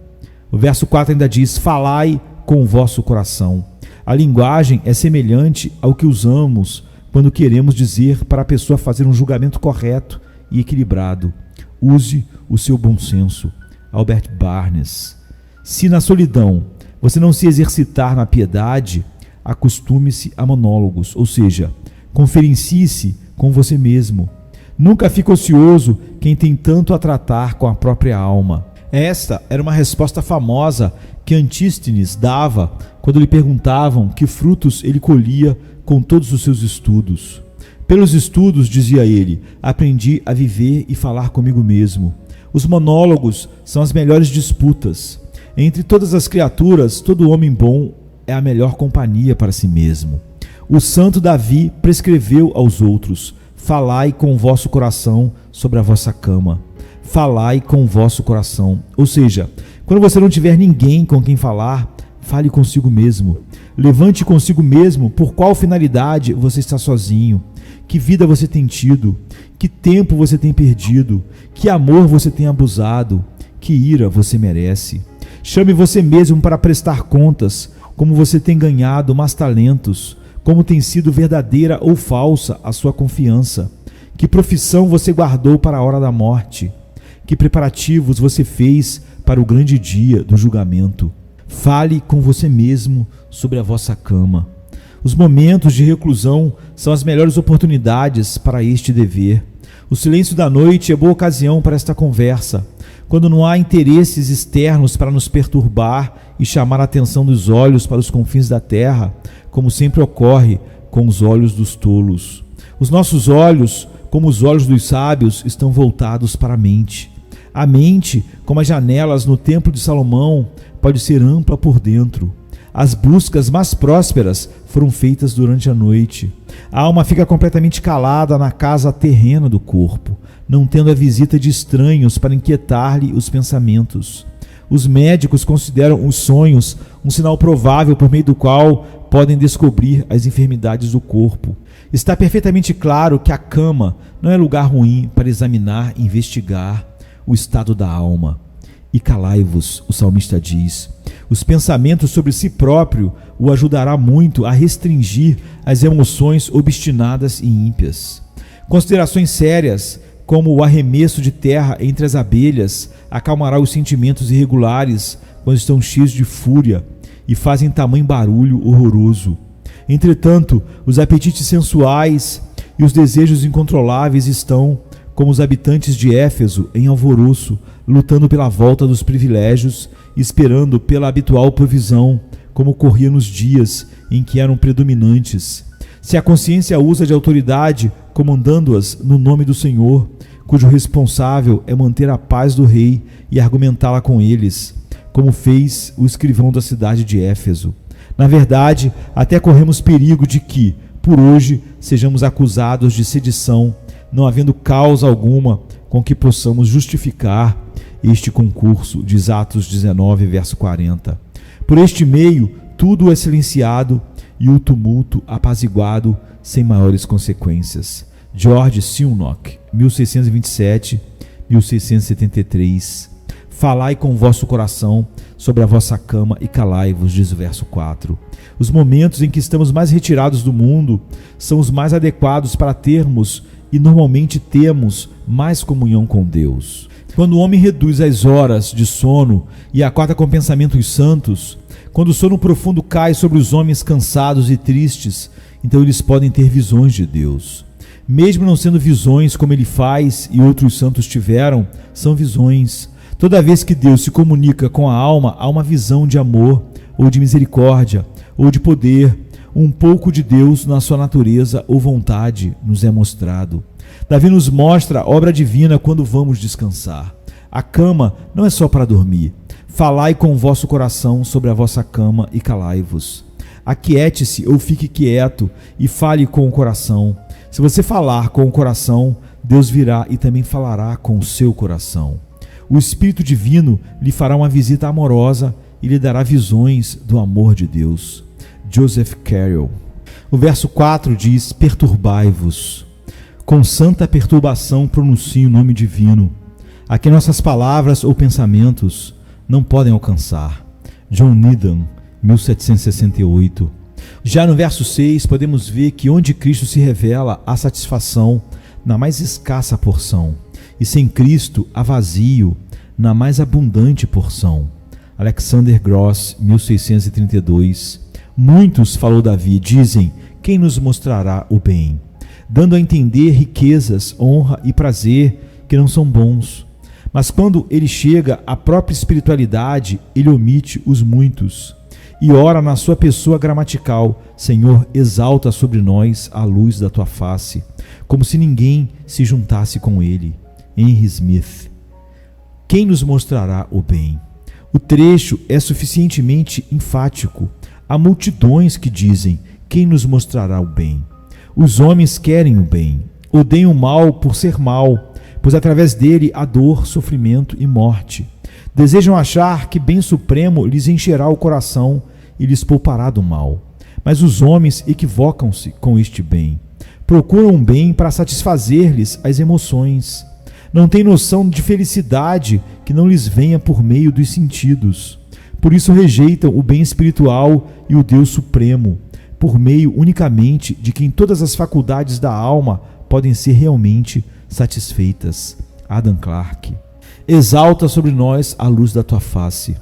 O verso 4 ainda diz: falai com o vosso coração. A linguagem é semelhante ao que usamos quando queremos dizer para a pessoa fazer um julgamento correto e equilibrado. Use o seu bom senso. Albert Barnes. Se na solidão você não se exercitar na piedade, acostume-se a monólogos, ou seja, conferencie-se com você mesmo. Nunca fique ocioso quem tem tanto a tratar com a própria alma. Esta era uma resposta famosa que Antístenes dava quando lhe perguntavam que frutos ele colhia com todos os seus estudos. Pelos estudos, dizia ele, aprendi a viver e falar comigo mesmo. Os monólogos são as melhores disputas. Entre todas as criaturas, todo homem bom é a melhor companhia para si mesmo. O santo Davi prescreveu aos outros: falai com o vosso coração sobre a vossa cama. Falai com o vosso coração. Ou seja, quando você não tiver ninguém com quem falar, fale consigo mesmo. Levante consigo mesmo por qual finalidade você está sozinho, que vida você tem tido, que tempo você tem perdido, que amor você tem abusado, que ira você merece. Chame você mesmo para prestar contas, como você tem ganhado mais talentos, como tem sido verdadeira ou falsa a sua confiança, que profissão você guardou para a hora da morte, que preparativos você fez para o grande dia do julgamento. Fale com você mesmo sobre a vossa cama. Os momentos de reclusão são as melhores oportunidades para este dever. O silêncio da noite é boa ocasião para esta conversa, quando não há interesses externos para nos perturbar e chamar a atenção dos olhos para os confins da terra, como sempre ocorre com os olhos dos tolos. Os nossos olhos, como os olhos dos sábios, estão voltados para a mente. A mente, como as janelas no templo de Salomão, pode ser ampla por dentro. As buscas mais prósperas foram feitas durante a noite. A alma fica completamente calada na casa terrena do corpo, não tendo a visita de estranhos para inquietar-lhe os pensamentos. Os médicos consideram os sonhos um sinal provável por meio do qual podem descobrir as enfermidades do corpo. Está perfeitamente claro que a cama não é lugar ruim para examinar e investigar o estado da alma. E calai-vos, o salmista diz. Os pensamentos sobre si próprio o ajudará muito a restringir as emoções obstinadas e ímpias. Considerações sérias, como o arremesso de terra entre as abelhas, acalmará os sentimentos irregulares quando estão cheios de fúria e fazem tamanho barulho horroroso. Entretanto, os apetites sensuais e os desejos incontroláveis estão, como os habitantes de Éfeso, em alvoroço, lutando pela volta dos privilégios e esperando pela habitual provisão, como ocorria nos dias em que eram predominantes. Se a consciência usa de autoridade, comandando-as no nome do Senhor, cujo responsável é manter a paz do rei e argumentá-la com eles, como fez o escrivão da cidade de Éfeso. Na verdade, até corremos perigo de que, por hoje, sejamos acusados de sedição, não havendo causa alguma com que possamos justificar este concurso, diz Atos 19, verso 40. Por este meio, tudo é silenciado e o tumulto apaziguado sem maiores consequências. George Siunock, 1627-1673. Falai com o vosso coração sobre a vossa cama e calai-vos, diz o verso 4. Os momentos em que estamos mais retirados do mundo são os mais adequados para termos e normalmente temos mais comunhão com Deus. Quando o homem reduz as horas de sono e acorda com pensamentos santos, quando o sono profundo cai sobre os homens cansados e tristes, então eles podem ter visões de Deus. Mesmo não sendo visões como ele faz e outros santos tiveram, são visões. Toda vez que Deus se comunica com a alma, há uma visão de amor, ou de misericórdia, ou de poder. Um pouco de Deus na sua natureza ou vontade nos é mostrado. Davi nos mostra a obra divina quando vamos descansar. A cama não é só para dormir. Falai com o vosso coração sobre a vossa cama e calai-vos. Aquiete-se ou fique quieto e fale com o coração. Se você falar com o coração, Deus virá e também falará com o seu coração. O Espírito Divino lhe fará uma visita amorosa e lhe dará visões do amor de Deus. Joseph Carroll. O verso 4 diz: perturbai-vos. Com santa perturbação pronuncie o nome divino, a que nossas palavras ou pensamentos não podem alcançar. John Needham, 1768. Já no verso 6 podemos ver que onde Cristo se revela há satisfação na mais escassa porção, e sem Cristo há vazio na mais abundante porção. Alexander Gross, 1632. Muitos, falou Davi, dizem: quem nos mostrará o bem? Dando a entender riquezas, honra e prazer que não são bons. Mas quando ele chega à própria espiritualidade, ele omite os muitos e ora na sua pessoa gramatical: Senhor, exalta sobre nós a luz da tua face, como se ninguém se juntasse com ele. Henry Smith. Quem nos mostrará o bem? O trecho é suficientemente enfático. Há multidões que dizem: quem nos mostrará o bem? Os homens querem o bem, odeiam o mal por ser mal, pois através dele há dor, sofrimento e morte. Desejam achar que bem supremo lhes encherá o coração e lhes poupará do mal. Mas os homens equivocam-se com este bem. Procuram um bem para satisfazer-lhes as emoções. Não têm noção de felicidade que não lhes venha por meio dos sentidos. Por isso rejeitam o bem espiritual e o Deus Supremo, por meio unicamente de quem todas as faculdades da alma podem ser realmente satisfeitas. Adam Clarke. Exalta sobre nós a luz da tua face.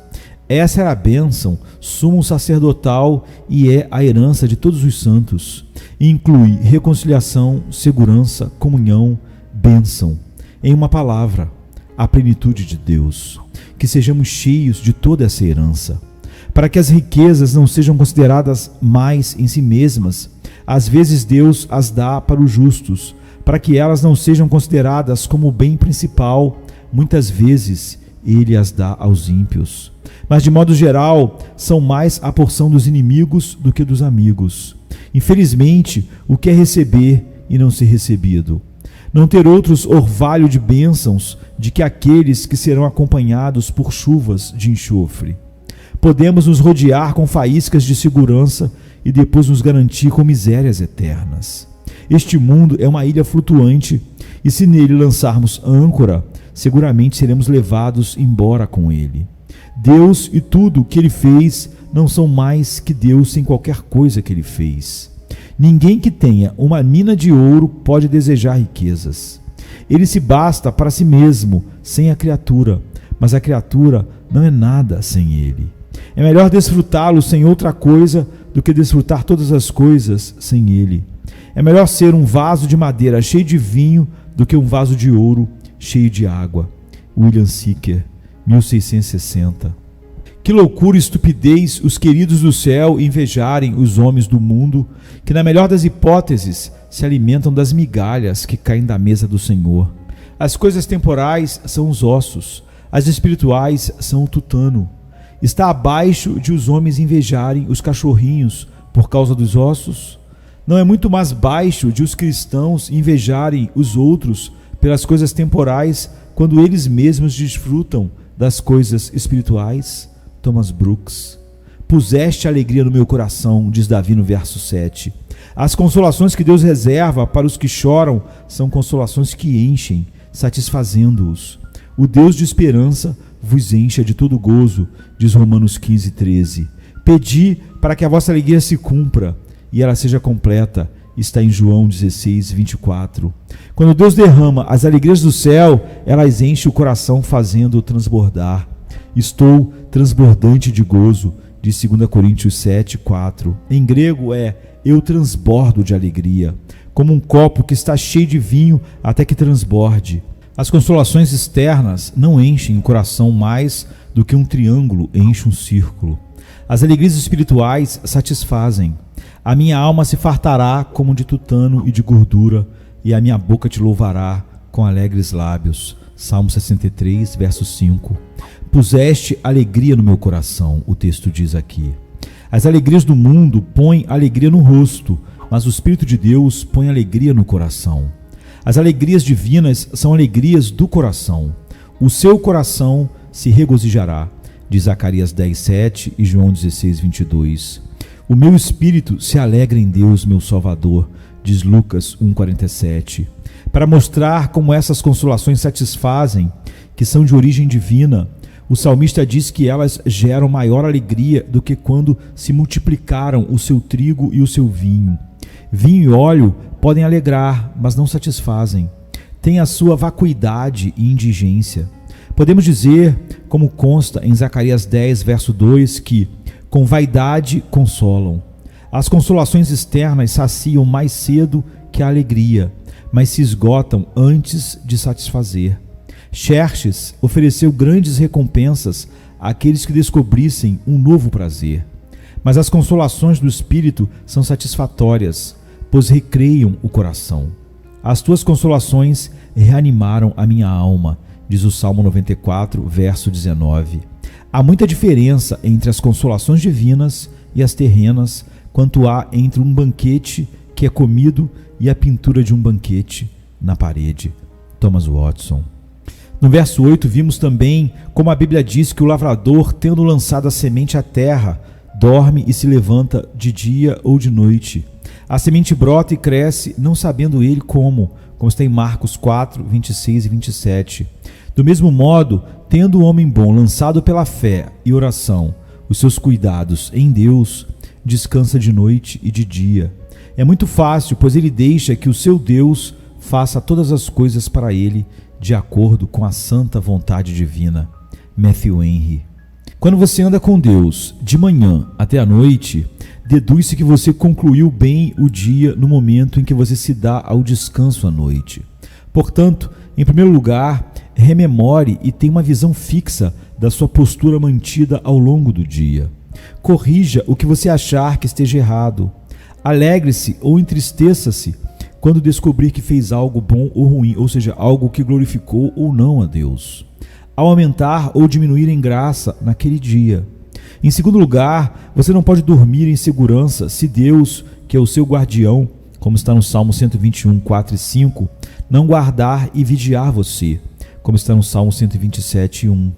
Essa era a bênção sumo sacerdotal e é a herança de todos os santos. Inclui reconciliação, segurança, comunhão, bênção. Em uma palavra, a plenitude de Deus. Que sejamos cheios de toda essa herança. Para que as riquezas não sejam consideradas mais em si mesmas, às vezes Deus as dá para os justos. Para que elas não sejam consideradas como o bem principal, muitas vezes Ele as dá aos ímpios. Mas, de modo geral, são mais a porção dos inimigos do que dos amigos. Infelizmente, o que é receber e não ser recebido? Não ter outros orvalho de bênçãos de que aqueles que serão acompanhados por chuvas de enxofre. Podemos nos rodear com faíscas de segurança e depois nos garantir com misérias eternas. Este mundo é uma ilha flutuante e se nele lançarmos âncora, seguramente seremos levados embora com ele. Deus e tudo o que Ele fez não são mais que Deus sem qualquer coisa que Ele fez. Ninguém que tenha uma mina de ouro pode desejar riquezas. Ele se basta para si mesmo, sem a criatura, mas a criatura não é nada sem Ele. É melhor desfrutá-lo sem outra coisa do que desfrutar todas as coisas sem Ele. É melhor ser um vaso de madeira cheio de vinho do que um vaso de ouro cheio de água. William Seeker, 1660. Que loucura e estupidez os queridos do céu invejarem os homens do mundo, que na melhor das hipóteses se alimentam das migalhas que caem da mesa do Senhor. As coisas temporais são os ossos, as espirituais são o tutano. Está abaixo de os homens invejarem os cachorrinhos por causa dos ossos? Não é muito mais baixo de os cristãos invejarem os outros pelas coisas temporais quando eles mesmos desfrutam das coisas espirituais? Thomas Brooks. Puseste alegria no meu coração, diz Davi no verso 7. As consolações que Deus reserva para os que choram são consolações que enchem, satisfazendo-os. O Deus de esperança vos encha de todo gozo, diz Romanos 15:13. Pedi para que a vossa alegria se cumpra e ela seja completa, está em João 16:24. Quando Deus derrama as alegrias do céu, elas enchem o coração fazendo-o transbordar. Estou transbordante de gozo, de 2 Coríntios 7:4. Em grego é eu transbordo de alegria, como um copo que está cheio de vinho até que transborde. As consolações externas não enchem o coração mais do que um triângulo enche um círculo. As alegrias espirituais satisfazem. A minha alma se fartará como de tutano e de gordura, e a minha boca te louvará com alegres lábios. Salmo 63, verso 5. Puseste alegria no meu coração, o texto diz aqui. As alegrias do mundo põem alegria no rosto, mas o Espírito de Deus põe alegria no coração. As alegrias divinas são alegrias do coração. O seu coração se regozijará, diz Zacarias 10:7 e João 16:22. O meu espírito se alegra em Deus, meu Salvador, diz Lucas 1:47. Para mostrar como essas consolações satisfazem, que são de origem divina, o salmista diz que elas geram maior alegria do que quando se multiplicaram o seu trigo e o seu vinho. Vinho e óleo podem alegrar, mas não satisfazem. Têm a sua vacuidade e indigência. Podemos dizer, como consta em Zacarias 10, verso 2, que com vaidade consolam. As consolações externas saciam mais cedo que a alegria, mas se esgotam antes de satisfazer. Xerxes ofereceu grandes recompensas àqueles que descobrissem um novo prazer. Mas as consolações do Espírito são satisfatórias, pois recreiam o coração. As tuas consolações reanimaram a minha alma, diz o Salmo 94, verso 19. Há muita diferença entre as consolações divinas e as terrenas, quanto há entre um banquete que é comido e a pintura de um banquete na parede. Thomas Watson. No verso 8 vimos também como a Bíblia diz que o lavrador, tendo lançado a semente à terra, dorme e se levanta de dia ou de noite. A semente brota e cresce, não sabendo ele como está em Marcos 4, 26 e 27. Do mesmo modo, tendo o homem bom lançado pela fé e oração os seus cuidados em Deus, descansa de noite e de dia. É muito fácil, pois ele deixa que o seu Deus faça todas as coisas para ele, de acordo com a santa vontade divina. Matthew Henry. Quando você anda com Deus de manhã até a noite, deduz-se que você concluiu bem o dia no momento em que você se dá ao descanso à noite. Portanto, em primeiro lugar, rememore e tenha uma visão fixa da sua postura mantida ao longo do dia. Corrija o que você achar que esteja errado. Alegre-se ou entristeça-se quando descobrir que fez algo bom ou ruim, ou seja, algo que glorificou ou não a Deus, ao aumentar ou diminuir em graça naquele dia. Em segundo lugar, você não pode dormir em segurança se Deus, que é o seu guardião, como está no Salmo 121, 4 e 5, não guardar e vigiar você, como está no Salmo 127, 1.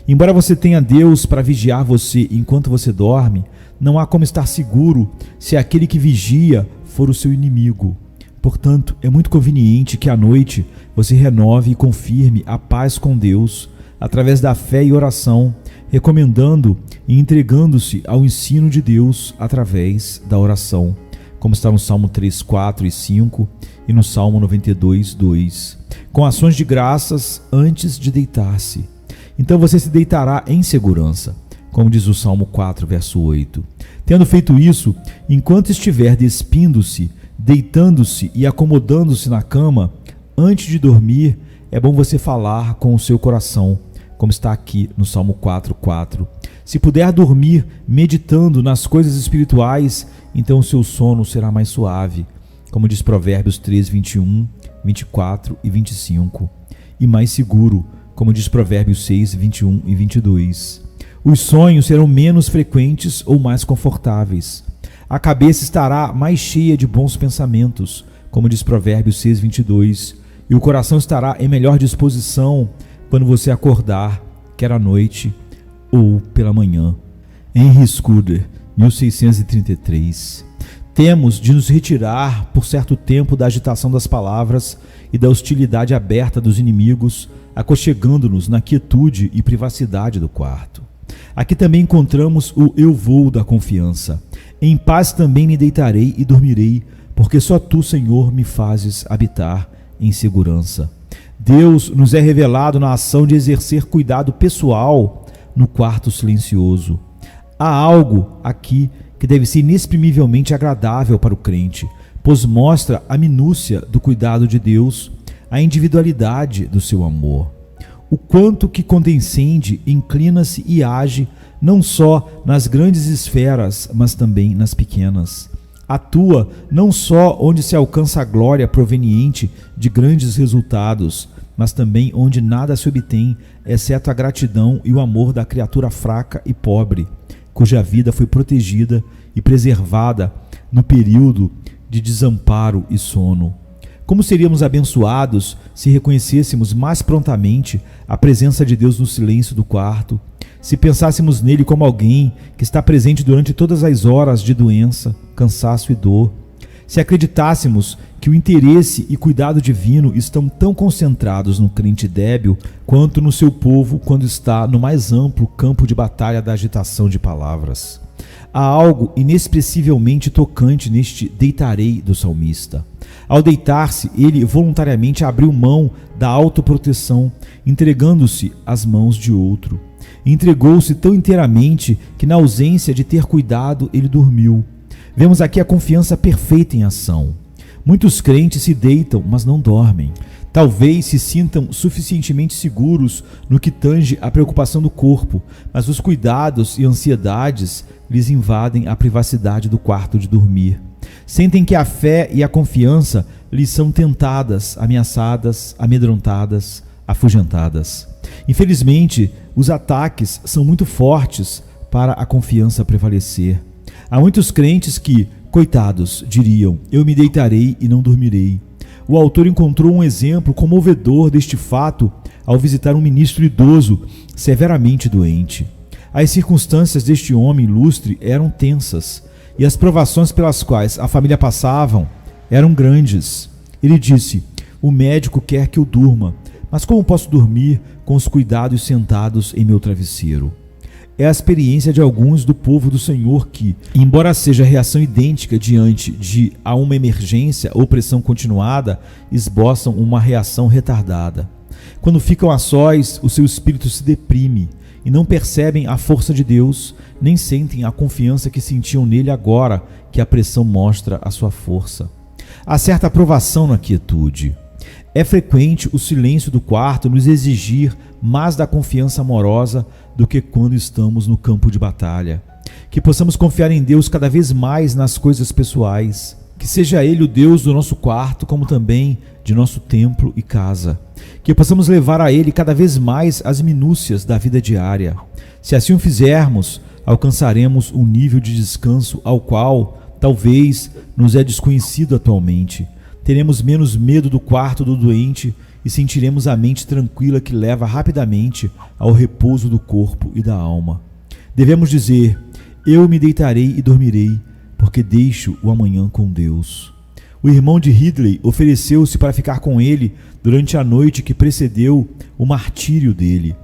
Embora você tenha Deus para vigiar você enquanto você dorme, não há como estar seguro se aquele que vigia for o seu inimigo. Portanto, é muito conveniente que à noite você renove e confirme a paz com Deus através da fé e oração, recomendando e entregando-se ao ensino de Deus através da oração, como está no Salmo 3, 4 e 5 e no Salmo 92, 2, com ações de graças antes de deitar-se. Então você se deitará em segurança, como diz o Salmo 4, verso 8. Tendo feito isso, enquanto estiver despindo-se, deitando-se e acomodando-se na cama, antes de dormir, é bom você falar com o seu coração, como está aqui no Salmo 4, 4. Se puder dormir meditando nas coisas espirituais, então o seu sono será mais suave, como diz Provérbios 3, 21, 24 e 25, e mais seguro, como diz Provérbios 6, 21 e 22. Os sonhos serão menos frequentes ou mais confortáveis. A cabeça estará mais cheia de bons pensamentos, como diz Provérbios 6, 22, e o coração estará em melhor disposição quando você acordar, quer à noite ou pela manhã. Henry Scudder, 1633. Temos de nos retirar por certo tempo da agitação das palavras e da hostilidade aberta dos inimigos, aconchegando-nos na quietude e privacidade do quarto. Aqui também encontramos o eu vou da confiança. Em paz também me deitarei e dormirei, porque só tu, Senhor, me fazes habitar em segurança. Deus nos é revelado na ação de exercer cuidado pessoal no quarto silencioso. Há algo aqui que deve ser inexprimivelmente agradável para o crente, pois mostra a minúcia do cuidado de Deus, a individualidade do seu amor. O quanto que condescende, inclina-se e age não só nas grandes esferas, mas também nas pequenas. Atua não só onde se alcança a glória proveniente de grandes resultados, mas também onde nada se obtém, exceto a gratidão e o amor da criatura fraca e pobre, cuja vida foi protegida e preservada no período de desamparo e sono. Como seríamos abençoados se reconhecêssemos mais prontamente a presença de Deus no silêncio do quarto, se pensássemos nele como alguém que está presente durante todas as horas de doença, cansaço e dor, se acreditássemos que o interesse e cuidado divino estão tão concentrados no crente débil quanto no seu povo quando está no mais amplo campo de batalha da agitação de palavras. Há algo inexpressivelmente tocante neste deitarei do salmista. Ao deitar-se, ele voluntariamente abriu mão da autoproteção, entregando-se às mãos de outro. Entregou-se tão inteiramente que, na ausência de ter cuidado, ele dormiu. Vemos aqui a confiança perfeita em ação. Muitos crentes se deitam, mas não dormem. Talvez se sintam suficientemente seguros no que tange à preocupação do corpo, mas os cuidados e ansiedades lhes invadem a privacidade do quarto de dormir. Sentem que a fé e a confiança lhes são tentadas, ameaçadas, amedrontadas, afugentadas. Infelizmente, os ataques são muito fortes para a confiança prevalecer. Há muitos crentes que, coitados, diriam: eu me deitarei e não dormirei. O autor encontrou um exemplo comovedor deste fato ao visitar um ministro idoso severamente doente. As circunstâncias deste homem ilustre eram tensas, e as provações pelas quais a família passavam eram grandes. Ele disse: o médico quer que eu durma, mas como posso dormir com os cuidados sentados em meu travesseiro? É a experiência de alguns do povo do Senhor que, embora seja a reação idêntica diante de a uma emergência ou pressão continuada, esboçam uma reação retardada. Quando ficam a sós, o seu espírito se deprime e não percebem a força de Deus, nem sentem a confiança que sentiam nele agora que a pressão mostra a sua força. Há certa aprovação na quietude. É frequente o silêncio do quarto nos exigir mais da confiança amorosa do que quando estamos no campo de batalha. Que possamos confiar em Deus cada vez mais nas coisas pessoais. Que seja Ele o Deus do nosso quarto, como também de nosso templo e casa. Que possamos levar a Ele cada vez mais as minúcias da vida diária. Se assim o fizermos, alcançaremos um nível de descanso ao qual, talvez, nos é desconhecido atualmente. Teremos menos medo do quarto do doente e sentiremos a mente tranquila que leva rapidamente ao repouso do corpo e da alma. Devemos dizer: eu me deitarei e dormirei, porque deixo o amanhã com Deus. O irmão de Ridley ofereceu-se para ficar com ele durante a noite que precedeu o martírio dele,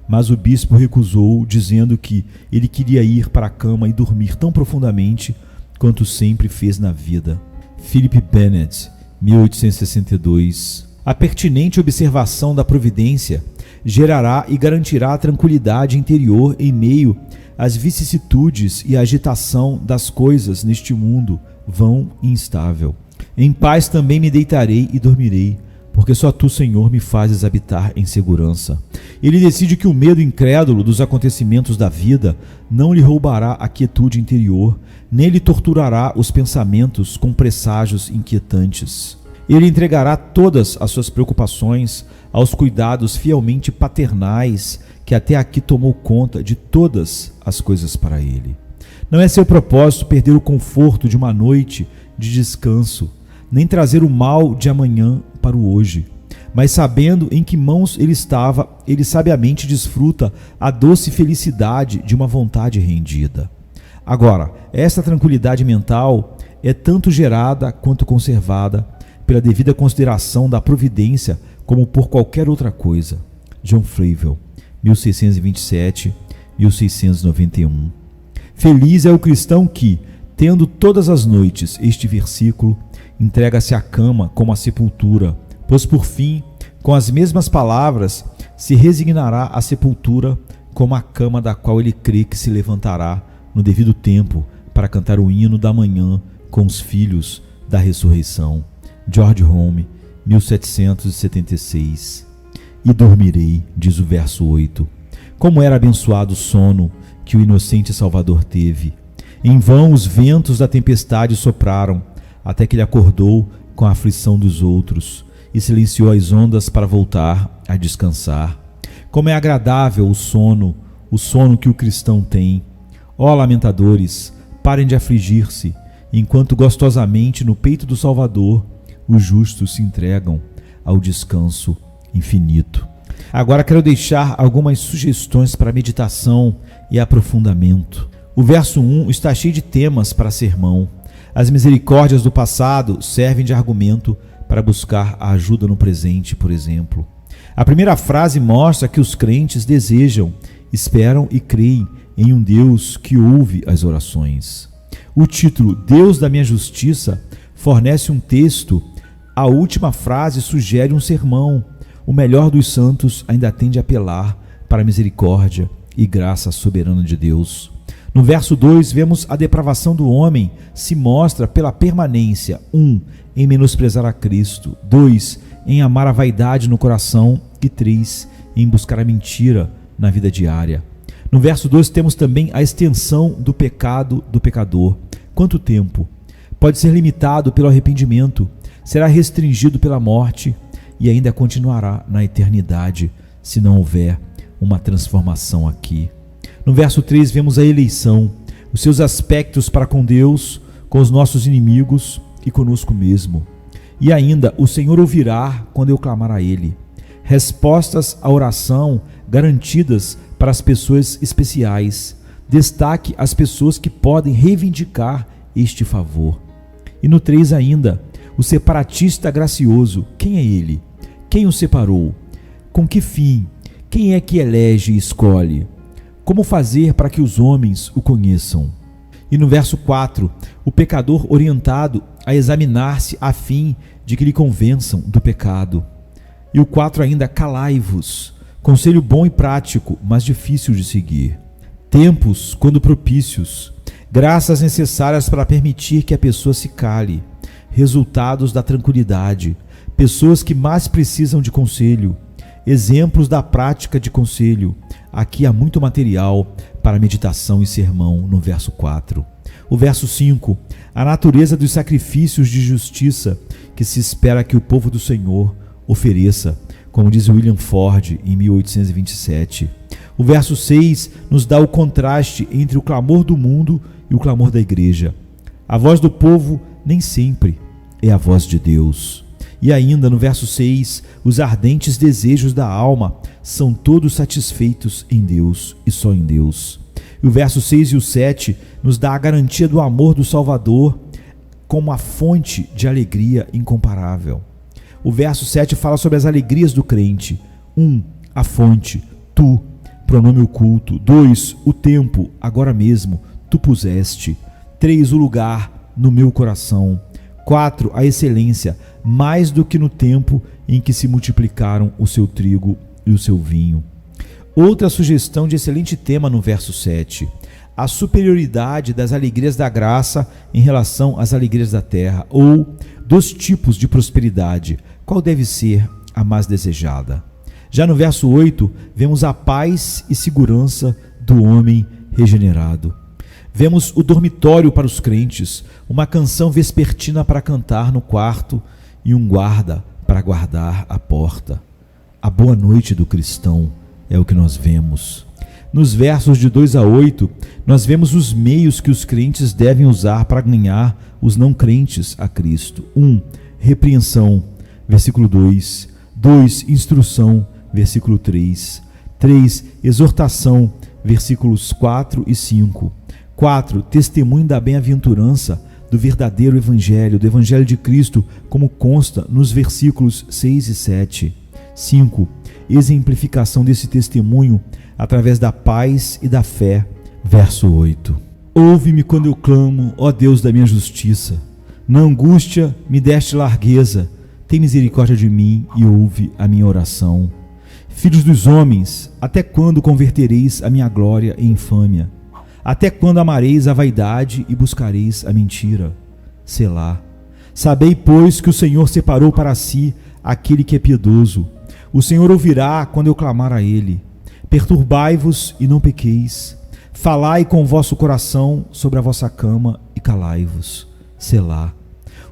mas o bispo recusou, dizendo que ele queria ir para a cama e dormir tão profundamente quanto sempre fez na vida. Philip Bennett, 1862. A pertinente observação da providência gerará e garantirá a tranquilidade interior em meio às vicissitudes e à agitação das coisas neste mundo vão e instável. Em paz também me deitarei e dormirei, porque só tu, Senhor, me fazes habitar em segurança. Ele decide que o medo incrédulo dos acontecimentos da vida não lhe roubará a quietude interior, nem lhe torturará os pensamentos com presságios inquietantes. Ele entregará todas as suas preocupações aos cuidados fielmente paternais que até aqui tomou conta de todas as coisas para ele. Não é seu propósito perder o conforto de uma noite de descanso, nem trazer o mal de amanhã para o hoje. Mas sabendo em que mãos ele estava, ele sabiamente desfruta a doce felicidade de uma vontade rendida. Agora, esta tranquilidade mental é tanto gerada quanto conservada pela devida consideração da providência como por qualquer outra coisa. John Flavel, 1627-1691. Feliz é o cristão que, tendo todas as noites este versículo, entrega-se à cama como à sepultura, pois por fim, com as mesmas palavras, se resignará à sepultura como a cama da qual ele crê que se levantará no devido tempo para cantar o hino da manhã com os filhos da ressurreição. George Home, 1776. E dormirei, diz o verso 8. Como era abençoado o sono que o inocente Salvador teve. Em vão os ventos da tempestade sopraram, até que ele acordou com a aflição dos outros e silenciou as ondas para voltar a descansar. Como é agradável o sono que o cristão tem. Ó lamentadores, parem de afligir-se, enquanto gostosamente no peito do Salvador os justos se entregam ao descanso infinito. Agora quero deixar algumas sugestões para meditação e aprofundamento. O verso 1 está cheio de temas para sermão. As misericórdias do passado servem de argumento para buscar a ajuda no presente, por exemplo. A primeira frase mostra que os crentes desejam, esperam e creem em um Deus que ouve as orações. O título Deus da minha justiça fornece um texto. A última frase sugere um sermão. O melhor dos santos ainda tende a apelar para a misericórdia e graça soberana de Deus. No verso 2, vemos a depravação do homem se mostra pela permanência, 1. Em menosprezar a Cristo, 2. Em amar a vaidade no coração e 3. Em buscar a mentira na vida diária. No verso 2 temos também a extensão do pecado do pecador. Quanto tempo? Pode ser limitado pelo arrependimento, será restringido pela morte e ainda continuará na eternidade se não houver uma transformação aqui. No verso 3 vemos a eleição, os seus aspectos para com Deus, com os nossos inimigos e conosco mesmo. E ainda, o Senhor ouvirá quando eu clamar a Ele. Respostas à oração garantidas para as pessoas especiais. Destaque as pessoas que podem reivindicar este favor. E no 3 ainda, o separatista gracioso. Quem é ele? Quem o separou? Com que fim? Quem é que elege e escolhe? Como fazer para que os homens o conheçam? E no verso 4, o pecador orientado a examinar-se a fim de que lhe convençam do pecado. E o 4 ainda, calai-vos. Conselho bom e prático, mas difícil de seguir. Tempos, quando propícios, graças necessárias para permitir que a pessoa se cale. Resultados da tranquilidade, pessoas que mais precisam de conselho. Exemplos da prática de conselho. Aqui há muito material para meditação e sermão no verso 4. O verso 5, a natureza dos sacrifícios de justiça que se espera que o povo do Senhor ofereça, como diz William Ford em 1827. O verso 6 nos dá o contraste entre o clamor do mundo e o clamor da igreja. A voz do povo nem sempre é a voz de Deus. E ainda no verso 6, os ardentes desejos da alma são todos satisfeitos em Deus e só em Deus. E o verso 6 e o 7 nos dá a garantia do amor do Salvador como a fonte de alegria incomparável. O verso 7 fala sobre as alegrias do crente. 1, a fonte, tu, pronome oculto. 2, o tempo, agora mesmo, tu puseste. 3, o lugar, no meu coração. 4, a excelência, mais do que no tempo em que se multiplicaram o seu trigo e o seu vinho. Outra sugestão de excelente tema no verso 7, a superioridade das alegrias da graça em relação às alegrias da terra, ou dos tipos de prosperidade, qual deve ser a mais desejada. Já no verso 8, vemos a paz e segurança do homem regenerado. Vemos o dormitório para os crentes, uma canção vespertina para cantar no quarto e um guarda para guardar a porta. A boa noite do cristão é o que nós vemos. Nos versos de 2 a 8, nós vemos os meios que os crentes devem usar para ganhar os não crentes a Cristo. 1, repreensão, versículo 2. 2, instrução, versículo 3. 3, exortação, versículos 4 e 5. 4, testemunho da bem-aventurança do verdadeiro evangelho, do evangelho de Cristo, como consta nos versículos 6 e 7. 5, exemplificação desse testemunho através da paz e da fé, verso 8. Ouve-me quando eu clamo, ó Deus da minha justiça. Na angústia me deste largueza, tem misericórdia de mim e ouve a minha oração. Filhos dos homens, até quando convertereis a minha glória em infâmia? Até quando amareis a vaidade e buscareis a mentira? Selá. Sabei, pois, que o Senhor separou para si aquele que é piedoso. O Senhor ouvirá quando eu clamar a ele. Perturbai-vos e não pequeis. Falai com o vosso coração sobre a vossa cama e calai-vos. Selá.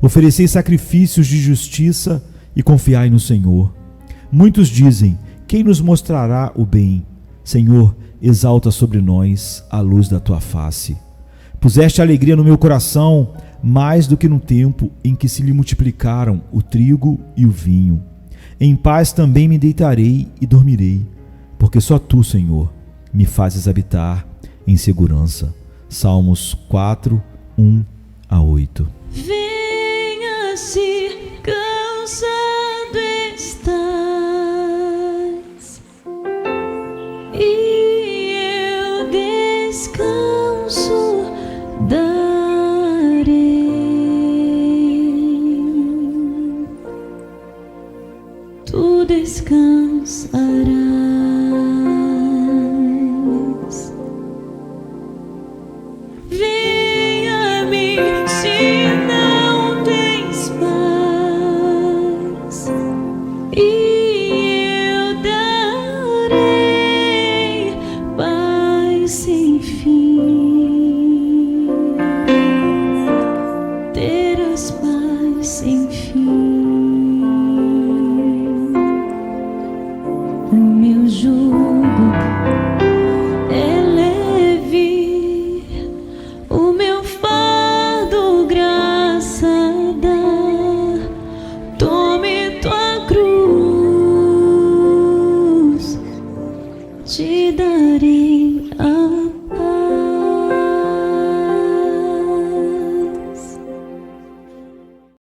Oferecei sacrifícios de justiça e confiai no Senhor. Muitos dizem, quem nos mostrará o bem? Senhor, exalta sobre nós a luz da tua face. Puseste alegria no meu coração, mais do que no tempo em que se lhe multiplicaram o trigo e o vinho. Em paz também me deitarei e dormirei, porque só tu, Senhor, me fazes habitar em segurança. Salmos 4, 1 a 8. Venha-se, cansado estás, e eu descanso darei. Tu descansarás. Venha-me se não tens paz, e eu darei paz sem fim. Terás paz sem fim. O meu jugo